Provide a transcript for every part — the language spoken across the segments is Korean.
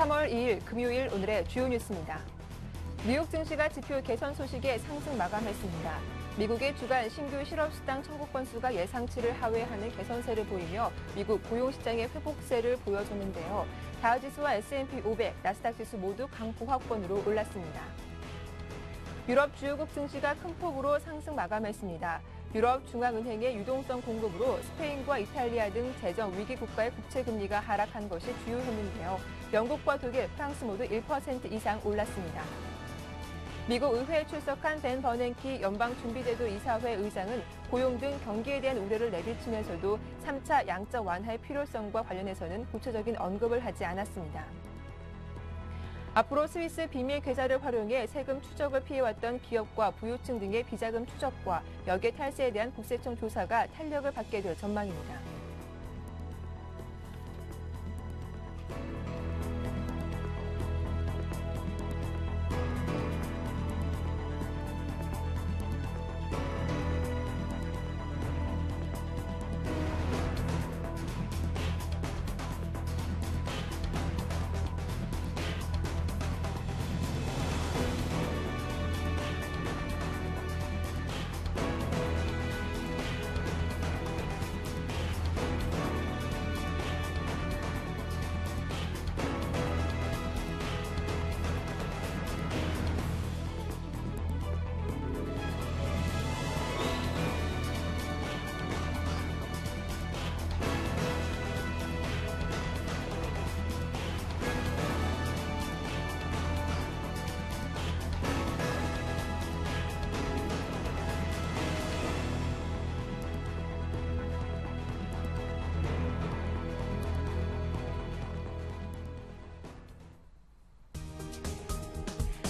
3월 2일 금요일 오늘의 주요 뉴스입니다. 뉴욕 증시가 지표 개선 소식에 상승 마감했습니다. 미국의 주간 신규 실업수당 청구 건수가 예상치를 하회하는 개선세를 보이며 미국 고용시장의 회복세를 보여줬는데요. 다우지수와 S&P 500, 나스닥 지수 모두 강보합권으로 올랐습니다. 유럽 주요국 증시가 큰 폭으로 상승 마감했습니다. 유럽 중앙은행의 유동성 공급으로 스페인과 이탈리아 등 재정 위기 국가의 국채 금리가 하락한 것이 주요했는데요. 영국과 독일, 프랑스 모두 1% 이상 올랐습니다. 미국 의회에 출석한 벤 버냉키 연방준비제도 이사회 의장은 고용 등 경기에 대한 우려를 내비치면서도 3차 양적 완화의 필요성과 관련해서는 구체적인 언급을 하지 않았습니다. 앞으로 스위스 비밀 계좌를 활용해 세금 추적을 피해왔던 기업과 부유층 등의 비자금 추적과 역외 탈세에 대한 국세청 조사가 탄력을 받게 될 전망입니다.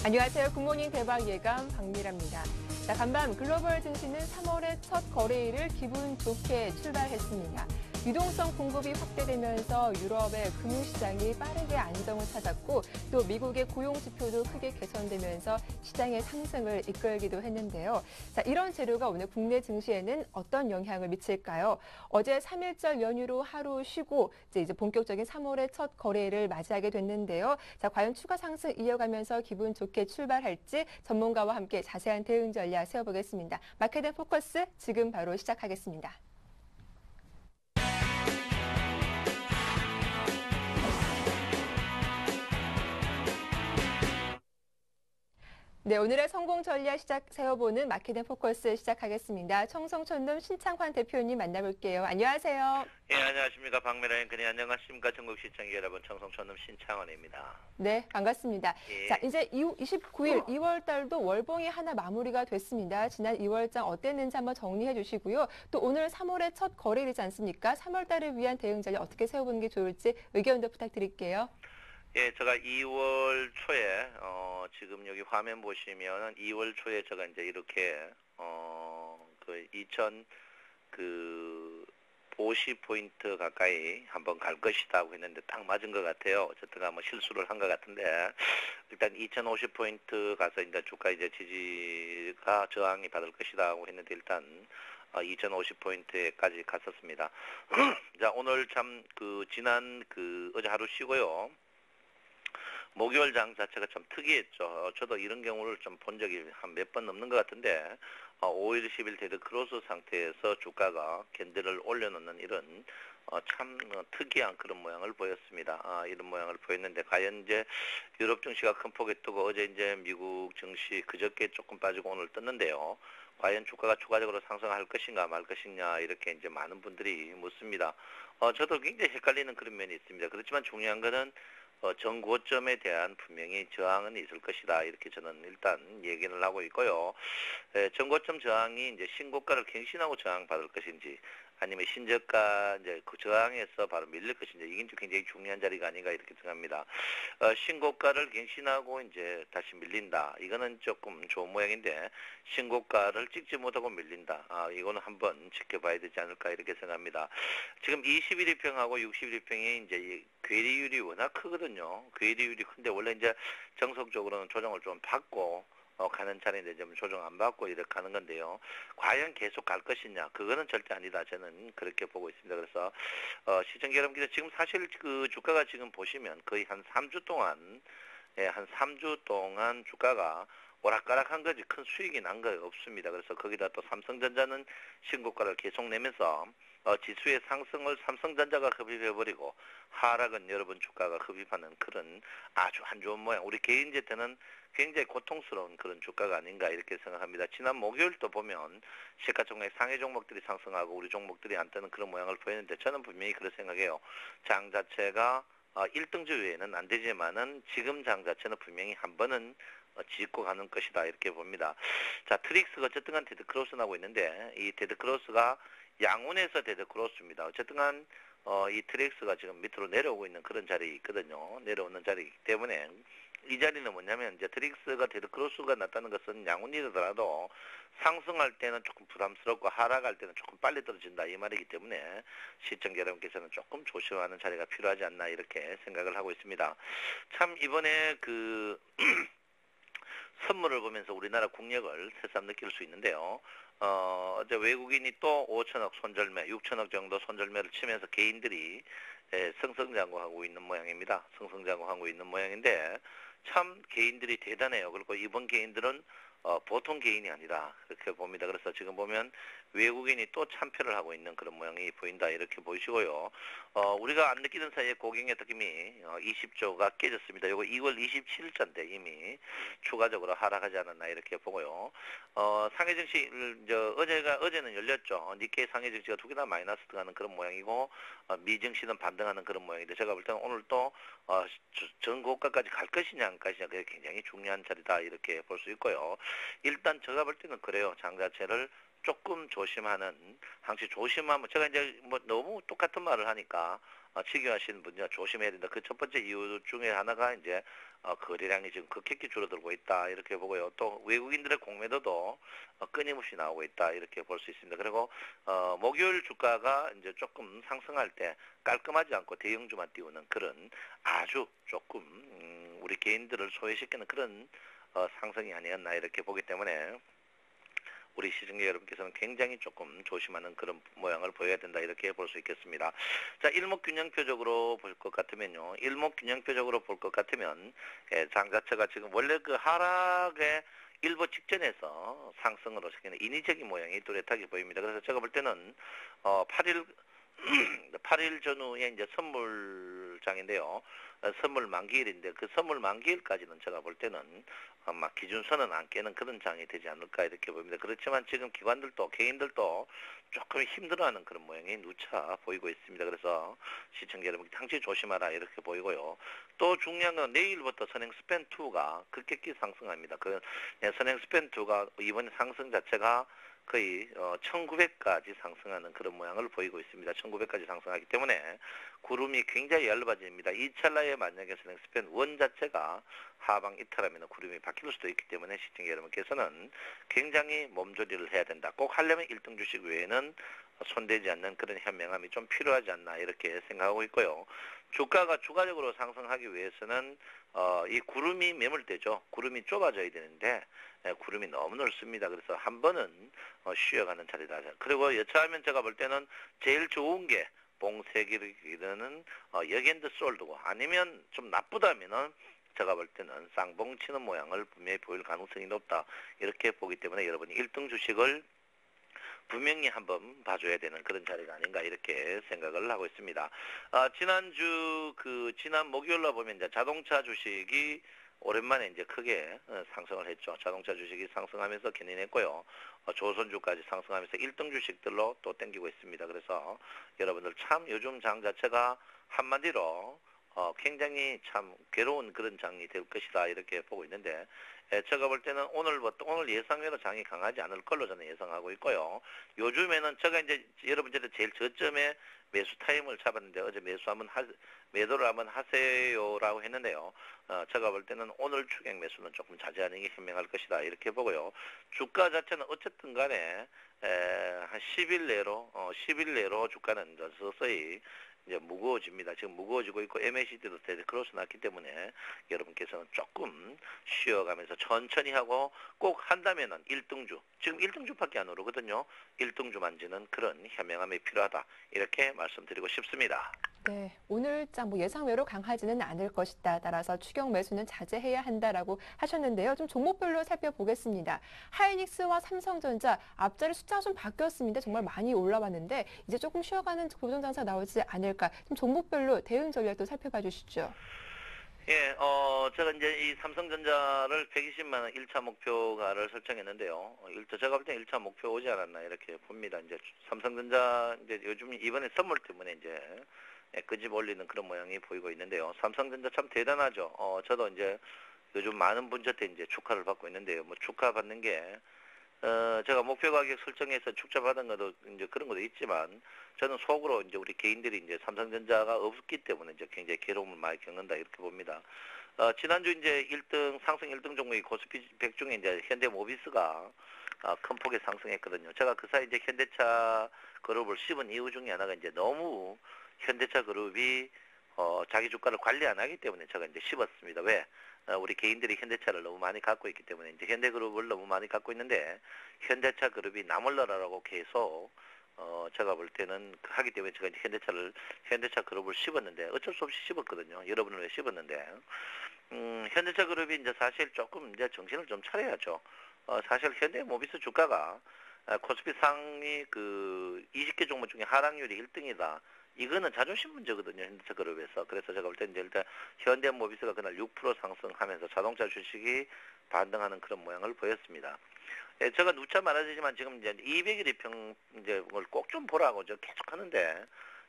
안녕하세요. 굿모닝 대박 예감 박미라입니다. 간밤 글로벌 증시는 3월의 첫 거래일을 기분 좋게 출발했습니다. 유동성 공급이 확대되면서 유럽의 금융시장이 빠르게 안정을 찾았고 또 미국의 고용 지표도 크게 개선되면서 시장의 상승을 이끌기도 했는데요. 이런 재료가 오늘 국내 증시에는 어떤 영향을 미칠까요? 어제 3일절 연휴로 하루 쉬고 이제 본격적인 3월의 첫 거래일을 맞이하게 됐는데요. 과연 추가 상승 이어가면서 기분 좋게 출발할지 전문가와 함께 자세한 대응 전략 세워보겠습니다. 마켓앤 포커스 지금 바로 시작하겠습니다. 네, 오늘의 성공 전략 세워보는 마켓앤 포커스 시작하겠습니다. 청성촌놈 신창환 대표님 만나볼게요. 안녕하세요. 예, 안녕하십니까. 박미라님, 그님 안녕하십니까. 전국 시청자 여러분, 청성촌놈 신창환입니다. 네, 반갑습니다. 예. 이제 29일 2월 달도 월봉이 하나 마무리가 됐습니다. 지난 2월장 어땠는지 한번 정리해 주시고요. 또 오늘 3월의 첫 거래일이지 않습니까? 3월 달을 위한 대응 전략 어떻게 세워보는 게 좋을지 의견도 부탁드릴게요. 예, 제가 2월 초에, 지금 여기 화면 보시면 2월 초에 제가 이제 이렇게, 50포인트 가까이 한번 갈 것이다고 했는데 딱 맞은 것 같아요. 어쨌든 뭐 실수를 한 것 같은데, 일단 2050포인트 가서 이제 주가 이제 지지가 저항이 받을 것이다고 했는데 일단, 2050포인트까지 갔었습니다. 자, 오늘 참 지난 어제 하루 쉬고요. 목요일장 자체가 좀 특이했죠. 저도 이런 경우를 좀 본 적이 한 몇 번 넘는 것 같은데 5일, 10일 데드 크로스 상태에서 주가가 캔들을 올려놓는 이런 참 특이한 그런 모양을 보였습니다. 이런 모양을 보였는데 과연 이제 유럽 증시가 큰 폭에 뜨고 어제 이제 미국 증시 그저께 조금 빠지고 오늘 떴는데요. 과연 주가가 추가적으로 상승할 것인가 말 것이냐 이렇게 이제 많은 분들이 묻습니다. 저도 굉장히 헷갈리는 그런 면이 있습니다. 그렇지만 중요한 거는 전고점에 대한 분명히 저항은 있을 것이다. 이렇게 저는 일단 얘기를 하고 있고요. 전고점 저항이 이제 신고가를 갱신하고 저항받을 것인지 아니면 신저가 이제 그 저항에서 바로 밀릴 것인지 이게 굉장히 중요한 자리가 아닌가 이렇게 생각합니다. 신고가를 갱신하고 이제 다시 밀린다. 이거는 조금 좋은 모양인데 신고가를 찍지 못하고 밀린다. 이거는 한번 지켜봐야 되지 않을까 이렇게 생각합니다. 지금 21일평하고 61일평이 이제 괴리율이 워낙 크거든요. 괴리율이 큰데 원래 이제 정석적으로는 조정을 좀 받고 가는 차례인데 좀 조정 안 받고 이렇게 가는 건데요. 과연 계속 갈 것이냐? 그거는 절대 아니다. 저는 그렇게 보고 있습니다. 그래서 시청자 여러분께서 지금 사실 그 주가가 지금 보시면 거의 한 3주 동안 한 3주 동안 주가가 오락가락한 거지 큰 수익이 난 거 없습니다. 그래서 거기다 또 삼성전자는 신고가를 계속 내면서 지수의 상승을 삼성전자가 흡입해버리고 하락은 여러분 주가가 흡입하는 그런 아주 안 좋은 모양. 우리 개인한테는 굉장히 고통스러운 그런 주가가 아닌가 이렇게 생각합니다. 지난 목요일도 보면 시가총액 상해 종목들이 상승하고 우리 종목들이 안 뜨는 그런 모양을 보였는데 저는 분명히 그렇게 생각해요. 장 자체가 1등주 외에는 안 되지만은 지금 장 자체는 분명히 한 번은 짚고 가는 것이다 이렇게 봅니다. 자, 트릭스가 어쨌든 간 데드크로스 나고 있는데 이 데드크로스가 양운에서 데드크로스입니다. 어쨌든 간 이 트릭스가 지금 밑으로 내려오고 있는 그런 자리에 있거든요. 내려오는 자리이기 때문에 이 자리는 뭐냐면 이제 트릭스가 데드크로스가 났다는 것은 양운이더라도 상승할 때는 조금 부담스럽고 하락할 때는 조금 빨리 떨어진다 이 말이기 때문에 시청자 여러분께서는 조금 조심하는 자리가 필요하지 않나 이렇게 생각을 하고 있습니다. 참 이번에 그 선물을 보면서 우리나라 국력을 새삼 느낄 수 있는데요. 어제 외국인이 또 5천억 손절매, 6천억 정도 손절매를 치면서 개인들이 승승장구하고 있는 모양입니다. 승승장구하고 있는 모양인데 참 개인들이 대단해요. 그리고 이번 개인들은 보통 개인이 아니다 그렇게 봅니다. 그래서 지금 보면 외국인이 또 참패를 하고 있는 그런 모양이 보인다 이렇게 보이시고요. 우리가 안 느끼는 사이에 고경의 느낌이 20조가 깨졌습니다. 이거 2월 27일자인데 이미 추가적으로 하락하지 않았나 이렇게 보고요. 상해 증시 어제는 열렸죠. 니케이 상해 증시가 두 개나 마이너스 들어가는 그런 모양이고 미 증시는 반등하는 그런 모양인데 제가 볼 때는 오늘 또 전고가까지 갈 것이냐 안 것이냐 그게 굉장히 중요한 자리다 이렇게 볼 수 있고요. 일단 제가 볼 때는 그래요. 장 자체를 조금 조심하는 항시 조심하면 제가 이제 뭐 너무 똑같은 말을 하니까 치교하시는 분들 조심해야 된다. 그 첫 번째 이유 중에 하나가 이제 거래량이 지금 급격히 줄어들고 있다 이렇게 보고요. 또 외국인들의 공매도도 끊임없이 나오고 있다 이렇게 볼 수 있습니다. 그리고 목요일 주가가 이제 조금 상승할 때 깔끔하지 않고 대형주만 띄우는 그런 아주 조금 우리 개인들을 소외시키는 그런 상승이 아니었나 이렇게 보기 때문에 우리 시청자 여러분께서는 굉장히 조금 조심하는 그런 모양을 보여야 된다 이렇게 볼 수 있겠습니다. 자, 일목균형표적으로 볼 것 같으면요. 일목균형표적으로 볼 것 같으면 장 자체가 지금 원래 그 하락의 일부 직전에서 상승으로 생기는 인위적인 모양이 뚜렷하게 보입니다. 그래서 제가 볼 때는 8일 전후에 이제 선물장인데요. 선물 만기일인데 그 선물 만기일까지는 제가 볼 때는 아마 기준선은 안 깨는 그런 장이 되지 않을까 이렇게 보입니다. 그렇지만 지금 기관들도 개인들도 조금 힘들어하는 그런 모양이 누차 보이고 있습니다. 그래서 시청자 여러분 당시 조심하라 이렇게 보이고요. 또 중요한 건 내일부터 선행 스팬2가 급격히 상승합니다. 그 선행 스팬2가 이번 상승 자체가 거의 1900까지 상승하는 그런 모양을 보이고 있습니다. 1900까지 상승하기 때문에 구름이 굉장히 얇아집니다. 이 찰나에 만약에 스팬 1 자체가 하방 이탈하면 구름이 바뀔 수도 있기 때문에 시청자 여러분께서는 굉장히 몸조리를 해야 된다. 꼭 하려면 1등 주식 외에는 손대지 않는 그런 현명함이 좀 필요하지 않나 이렇게 생각하고 있고요. 주가가 추가적으로 상승하기 위해서는 이 구름이 매몰되죠. 구름이 좁아져야 되는데 구름이 너무 넓습니다. 그래서 한 번은 쉬어가는 자리다. 그리고 여차하면 제가 볼 때는 제일 좋은 게 봉쇄기를 기르는 여겐드 솔드고 아니면 좀 나쁘다면은 제가 볼 때는 쌍봉 치는 모양을 분명히 보일 가능성이 높다. 이렇게 보기 때문에 여러분이 1등 주식을 분명히 한번 봐줘야 되는 그런 자리가 아닌가 이렇게 생각을 하고 있습니다. 지난 목요일로 보면 이제 자동차 주식이 오랜만에 이제 크게 상승을 했죠. 자동차 주식이 상승하면서 견인했고요. 조선주까지 상승하면서 1등 주식들로 또 땡기고 있습니다. 그래서 여러분들 참 요즘 장 자체가 한마디로 굉장히 참 괴로운 그런 장이 될 것이다 이렇게 보고 있는데 제가 볼 때는 오늘 예상외로 장이 강하지 않을 걸로 저는 예상하고 있고요. 요즘에는 제가 이제 여러분들한테 제일 저점에 매수 타임을 잡았는데 어제 매도를 한번 하세요라고 했는데요. 제가 볼 때는 오늘 추격 매수는 조금 자제하는 게 현명할 것이다 이렇게 보고요. 주가 자체는 어쨌든 간에 한 10일 내로 주가는 서서히 이제 무거워집니다. 지금 무거워지고 있고 MACD도 크로스 났기 때문에 여러분께서는 조금 쉬어가면서 천천히 하고 꼭 한다면은 1등주, 지금 1등주밖에 안 오르거든요. 1등주 만지는 그런 현명함이 필요하다. 이렇게 말씀드리고 싶습니다. 네, 오늘장 예상외로 강하지는 않을 것이다. 따라서 추격 매수는 자제해야 한다라고 하셨는데요. 좀 종목별로 살펴보겠습니다. 하이닉스와 삼성전자 앞자리 숫자가 좀 바뀌었습니다. 정말 많이 올라왔는데 이제 조금 쉬어가는 고정 장사 나오지 않을까. 좀 종목별로 대응 전략도 살펴봐 주시죠. 예, 제가 이제 이 삼성전자를 120만 원 1차 목표가를 설정했는데요. 제가 볼 때 1차 목표 오지 않았나 이렇게 봅니다. 이제 삼성전자 이제 요즘 이번에 선물 때문에 이제 끄집 올리는 그런 모양이 보이고 있는데요. 삼성전자 참 대단하죠. 저도 이제 요즘 많은 분한테 이제 축하를 받고 있는데요. 뭐 축하받는 게 제가 목표 가격 설정해서 축자받은 것도 이제 그런 것도 있지만 저는 속으로 이제 우리 개인들이 이제 삼성전자가 없기 때문에 이제 굉장히 괴로움을 많이 겪는다 이렇게 봅니다. 지난주 이제 1등 상승 1등 종목이 코스피 100 중에 이제 현대모비스가 큰 폭의 상승했거든요. 제가 그 사이 이제 현대차 그룹을 씹은 이유 중에 하나가 이제 너무 현대차 그룹이 자기 주가를 관리 안 하기 때문에 제가 이제 씹었습니다. 왜? 우리 개인들이 현대차를 너무 많이 갖고 있기 때문에 이제 현대그룹을 너무 많이 갖고 있는데 현대차 그룹이 남을러라라고 계속 제가 볼 때는 하기 때문에 제가 이제 현대차 그룹을 씹었는데 어쩔 수 없이 씹었거든요. 여러분을 왜 씹었는데 현대차 그룹이 이제 사실 조금 이제 정신을 좀 차려야죠. 사실 현대모비스 주가가 코스피 상위 그 20개 종목 중에 하락률이 1등이다. 이거는 자존심 문제거든요. 현대차 그룹에서. 그래서 제가 볼 때 이제 일단 현대모비스가 그날 6% 상승하면서 자동차 주식이 반등하는 그런 모양을 보였습니다. 예, 제가 누차 말하지만 지금 이제 200일 이평 이제 걸 꼭 좀 보라고 저 계속 하는데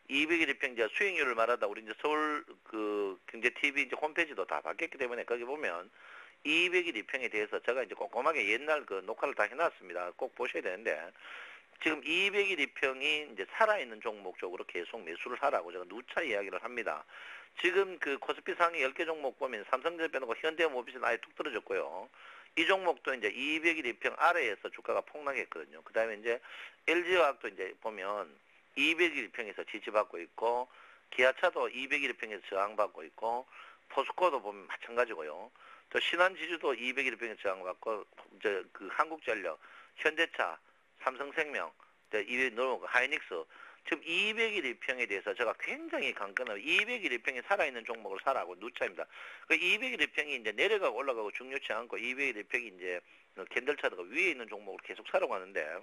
200일 이평 이제 수익률을 말하다 우리 이제 서울 그 경제 TV 이제 홈페이지도 다 바뀌었기 때문에 거기 보면 200일 이평에 대해서 제가 이제 꼼꼼하게 옛날 그 녹화를 다 해놨습니다. 꼭 보셔야 되는데 지금 200일 이평이 이제 살아있는 종목 쪽으로 계속 매수를 하라고 제가 누차 이야기를 합니다. 지금 그 코스피 상위 10개 종목 보면 삼성전자 빼놓고 현대모비스는 아예 툭 떨어졌고요. 이 종목도 이제 200일 이평 아래에서 주가가 폭락했거든요. 그 다음에 이제 LG화학도 이제 보면 200일 이평에서 지지받고 있고, 기아차도 200일 이평에서 저항받고 있고, 포스코도 보면 마찬가지고요. 또 신한지주도 200일 이평에서 저항받고, 이제 그 한국전력, 현대차, 삼성생명, 이외 하이닉스, 지금 200일 이평에 대해서 제가 굉장히 강건하고 200일 이평에 살아있는 종목을 사라고 누차입니다. 그 200일 이평이 이제 내려가고 올라가고 중요치 않고 200일 이평이 이제 캔들차트가 위에 있는 종목을 계속 사라고 하는데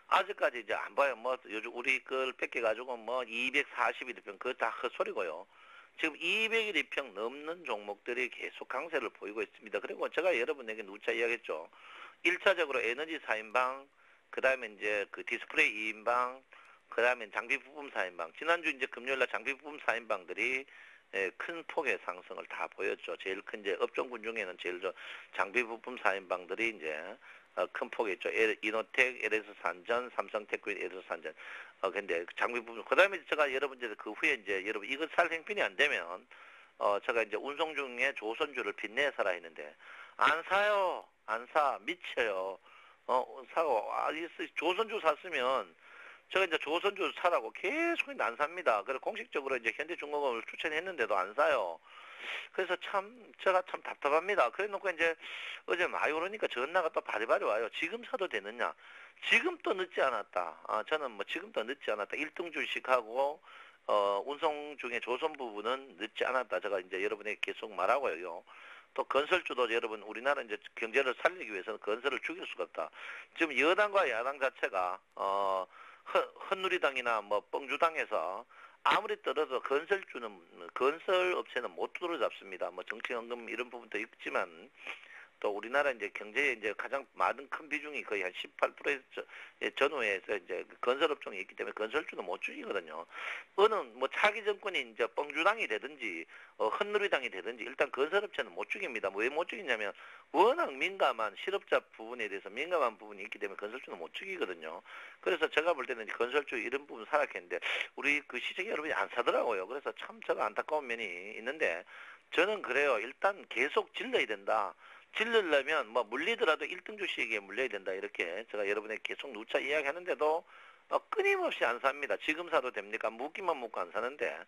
아직까지 이제 안 봐요. 뭐 요즘 우리 걸 뺏겨가지고 뭐 240일 이평 그거 다 헛소리고요. 지금 200일 이평 넘는 종목들이 계속 강세를 보이고 있습니다. 그리고 제가 여러분에게 누차 이야기했죠. 1차적으로 에너지 4인방, 그 다음에 이제 그 디스플레이 2인방, 그 다음에 장비 부품 4인방. 지난주 이제 금요일날 장비 부품 4인방들이 큰 폭의 상승을 다 보였죠. 제일 큰 이제 업종군 중에는 제일 장비 부품 4인방들이 이제 큰 폭이 있죠. 이노텍, LS산전, 삼성테크인, LS산전. 근데 장비 부품. 그 다음에 제가 여러분들 그 후에 이제 여러분 이거 살 행편이 안 되면 제가 이제 운송 중에 조선주를 빚내 사라 했는데 안 사요. 안 사. 미쳐요. 사고 조선주 샀으면 제가 이제 조선주 사라고 계속 안 삽니다. 그래서 공식적으로 이제 현대중공업을 추천했는데도 안 사요. 그래서 제가 참 답답합니다. 그래 놓고 이제 어제 많이 오르니까 전화가 또 바리바리 와요. 지금 사도 되느냐? 지금 또 늦지 않았다. 저는 뭐 지금 또 늦지 않았다. 1등 주식하고 운송 중에 조선 부분은 늦지 않았다. 제가 이제 여러분에게 계속 말하고요. 또 건설주도 여러분 우리나라 이제 경제를 살리기 위해서는 건설을 죽일 수가 없다. 지금 여당과 야당 자체가 헌누리당이나 뭐 뻥주당에서 아무리 떨어도 건설업체는 못 들어잡습니다. 뭐 정치연금 이런 부분도 있지만 또 우리나라 이제 경제에 이제 가장 많은 큰 비중이 거의 한 18%의 전후에서 이제 건설업종이 있기 때문에 건설주는 못 죽이거든요. 어느 뭐 차기 정권이 이제 뻥주당이 되든지 헌누리당이 되든지 일단 건설업체는 못 죽입니다. 왜 못 죽이냐면 워낙 민감한 실업자 부분에 대해서 민감한 부분이 있기 때문에 건설주는 못 죽이거든요. 그래서 제가 볼 때는 건설주 이런 부분 사락했는데 우리 그 시청자 여러분이 안 사더라고요. 그래서 참 제가 안타까운 면이 있는데 저는 그래요. 일단 계속 질러야 된다. 질르려면 뭐 물리더라도 1등 주식에 물려야 된다 이렇게 제가 여러분에게 계속 누차 이야기하는데도 끊임없이 안 삽니다. 지금 사도 됩니까? 묻기만 묻고 안 사는데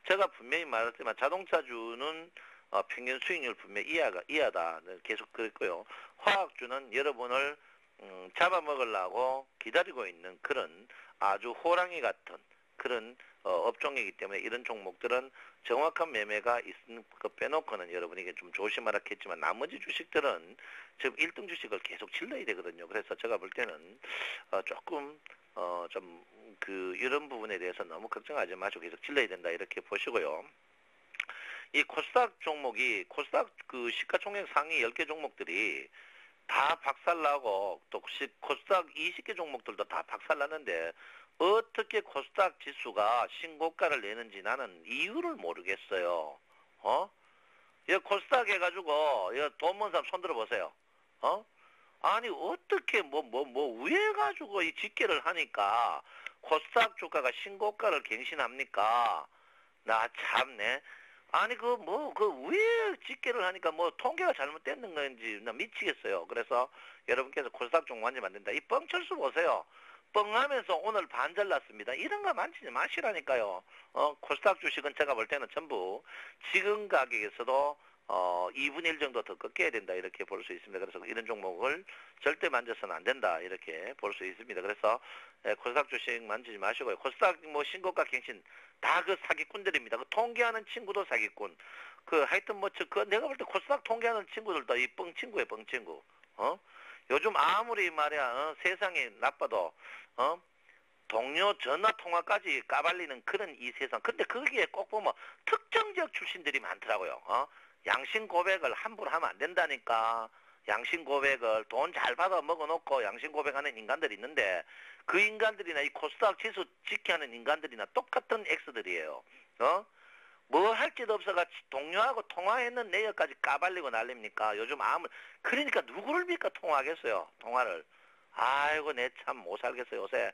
제가 분명히 말했지만 자동차주는 평균 수익률 분명히 이하다 계속 그랬고요. 화학주는 여러분을 잡아먹으려고 기다리고 있는 그런 아주 호랑이 같은 그런 업종이기 때문에 이런 종목들은 정확한 매매가 있는 거 빼놓고는 여러분에게 좀 조심하라 했지만 나머지 주식들은 지금 1등 주식을 계속 질러야 되거든요. 그래서 제가 볼 때는 조금 좀 이런 부분에 대해서 너무 걱정하지 마시고 계속 질러야 된다 이렇게 보시고요. 이 코스닥 종목이 코스닥 그 시가총액 상위 10개 종목들이 다 박살나고 또 코스닥 20개 종목들도 다 박살났는데 어떻게 코스닥 지수가 신고가를 내는지 나는 이유를 모르겠어요. 이 코스닥 해가지고 돈 번 사람 손 들어보세요. 아니 어떻게 위에 가지고 이 집계를 하니까 코스닥 주가가 신고가를 갱신합니까? 나 참네. 아니 그 위에 집계를 하니까 통계가 잘못됐는 건지 나 미치겠어요. 그래서 여러분께서 코스닥 종 만지면 안 된다. 이 뻥철수 보세요. 뻥하면서 오늘 반절 났습니다. 이런 거 만지지 마시라니까요. 코스닥 주식은 제가 볼 때는 전부 지금 가격에서도 2분의 1 정도 더 꺾여야 된다 이렇게 볼 수 있습니다. 그래서 이런 종목을 절대 만져서는 안 된다 이렇게 볼 수 있습니다. 그래서 코스닥 주식 만지지 마시고요. 코스닥 신고가 갱신 다 그 사기꾼들입니다. 그 통계하는 친구도 사기꾼. 하여튼 내가 볼 때 코스닥 통계하는 친구들도 이 뻥친구예요, 뻥친구. 요즘 아무리 말이야 세상이 나빠도 동료 전화 통화까지 까발리는 그런 이 세상. 근데 거기에 꼭 보면 특정 지역 출신들이 많더라고요. 양심 고백을 함부로 하면 안 된다니까. 양심 고백을 돈 잘 받아 먹어놓고 양심 고백하는 인간들이 있는데 그 인간들이나 이 코스닥 지수 지키하는 인간들이나 똑같은 X들이에요. 뭐 할 짓 없어가 동료하고 통화했는 내역까지 까발리고 난립니까? 요즘 그러니까 누구를 믿고 통화하겠어요, 통화를. 아이고 내 참 못 살겠어요 요새.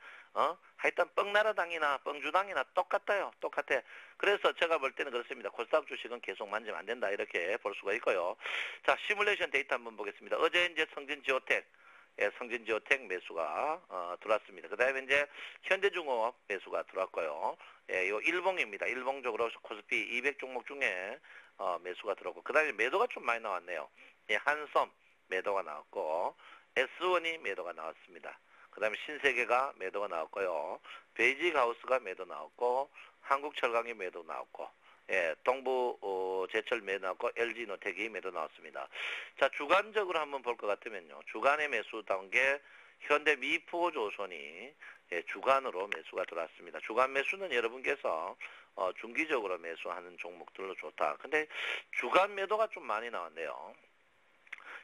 하여튼 뻥나라당이나 뻥주당이나 똑같아요. 똑같아. 그래서 제가 볼 때는 그렇습니다. 코스닥 주식은 계속 만지면 안 된다 이렇게 볼 수가 있고요. 자, 시뮬레이션 데이터 한번 보겠습니다. 어제 이제 성진지오텍 성진지오텍 매수가 들어왔습니다. 그 다음에 이제 현대중공업 매수가 들어왔고요. 요 일봉입니다. 일봉적으로 코스피 200 종목 중에 매수가 들어왔고, 그 다음에 매도가 좀 많이 나왔네요. 한섬 매도가 나왔고, S1이 매도가 나왔습니다. 그 다음에 신세계가 매도가 나왔고요. 베이직하우스가 매도 나왔고, 한국철강이 매도 나왔고, 동부 제철 매도 나왔고, LG노텍이 매도 나왔습니다. 자, 주간적으로 한번 볼 것 같으면요. 주간의 매수 단계 현대미포조선이 주간으로 매수가 들어왔습니다. 주간 매수는 여러분께서 중기적으로 매수하는 종목들로 좋다. 근데 주간 매도가 좀 많이 나왔네요.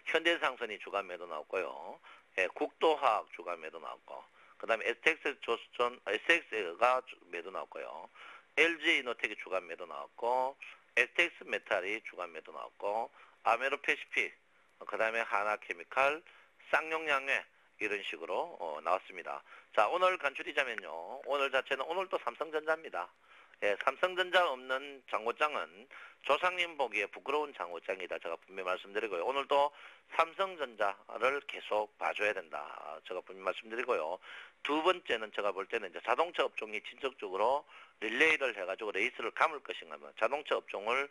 현대상선이 주간 매도 나왔고요. 국도화학 주간 매도 나왔고, 그 다음에 SX가 매도 나왔고요. LG이노텍이 주간 매도 나왔고, SX메탈이 주간 매도 나왔고, 아메로패시픽, 그 다음에 하나케미칼, 쌍용양회 이런 식으로 나왔습니다. 자, 오늘 간추리자면요. 오늘 자체는 오늘 또 삼성전자입니다. 삼성전자 없는 장고장은 조상님 보기에 부끄러운 장고장이다. 제가 분명히 말씀드리고요. 오늘도 삼성전자를 계속 봐줘야 된다. 제가 분명히 말씀드리고요. 두 번째는 제가 볼 때는 이제 자동차 업종이 진척적으로 릴레이를 해가지고 레이스를 감을 것인가 하면 자동차 업종을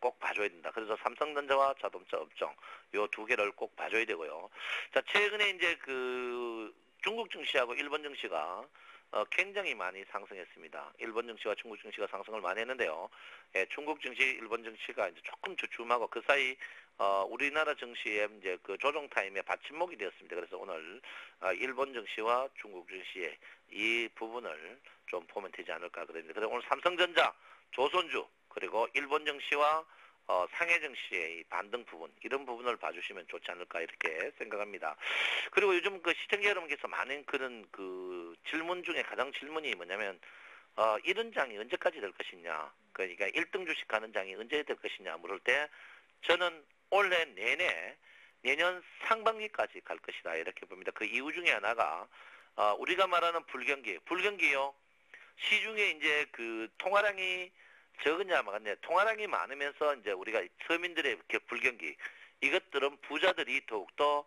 꼭 봐줘야 된다. 그래서 삼성전자와 자동차 업종 요 두 개를 꼭 봐줘야 되고요. 자, 최근에 이제 중국 증시하고 일본 증시가 굉장히 많이 상승했습니다. 일본 증시와 중국 증시가 상승을 많이 했는데요. 중국 증시, 일본 증시가 이제 조금 주춤하고 그 사이 우리나라 증시의 이제 조정 타임에 받침목이 되었습니다. 그래서 오늘 일본 증시와 중국 증시의 이 부분을 좀 보면 되지 않을까 그랬는데, 그래서 오늘 삼성전자, 조선주 그리고 일본 증시와 상해 증시의 이 반등 부분, 이런 부분을 봐주시면 좋지 않을까 이렇게 생각합니다. 그리고 요즘 시청자 여러분께서 많은 그런 질문 중에 가장 질문이 뭐냐면 이런 장이 언제까지 될 것이냐, 그러니까 1등 주식 가는 장이 언제 될 것이냐 물을 때 저는 올해 내내 내년 상반기까지 갈 것이다 이렇게 봅니다. 그 이유 중에 하나가 우리가 말하는 불경기요. 시중에 이제 통화량이 적으냐 많냐, 통화량이 많으면서 이제 우리가 서민들의 불경기, 이것들은 부자들이 더욱더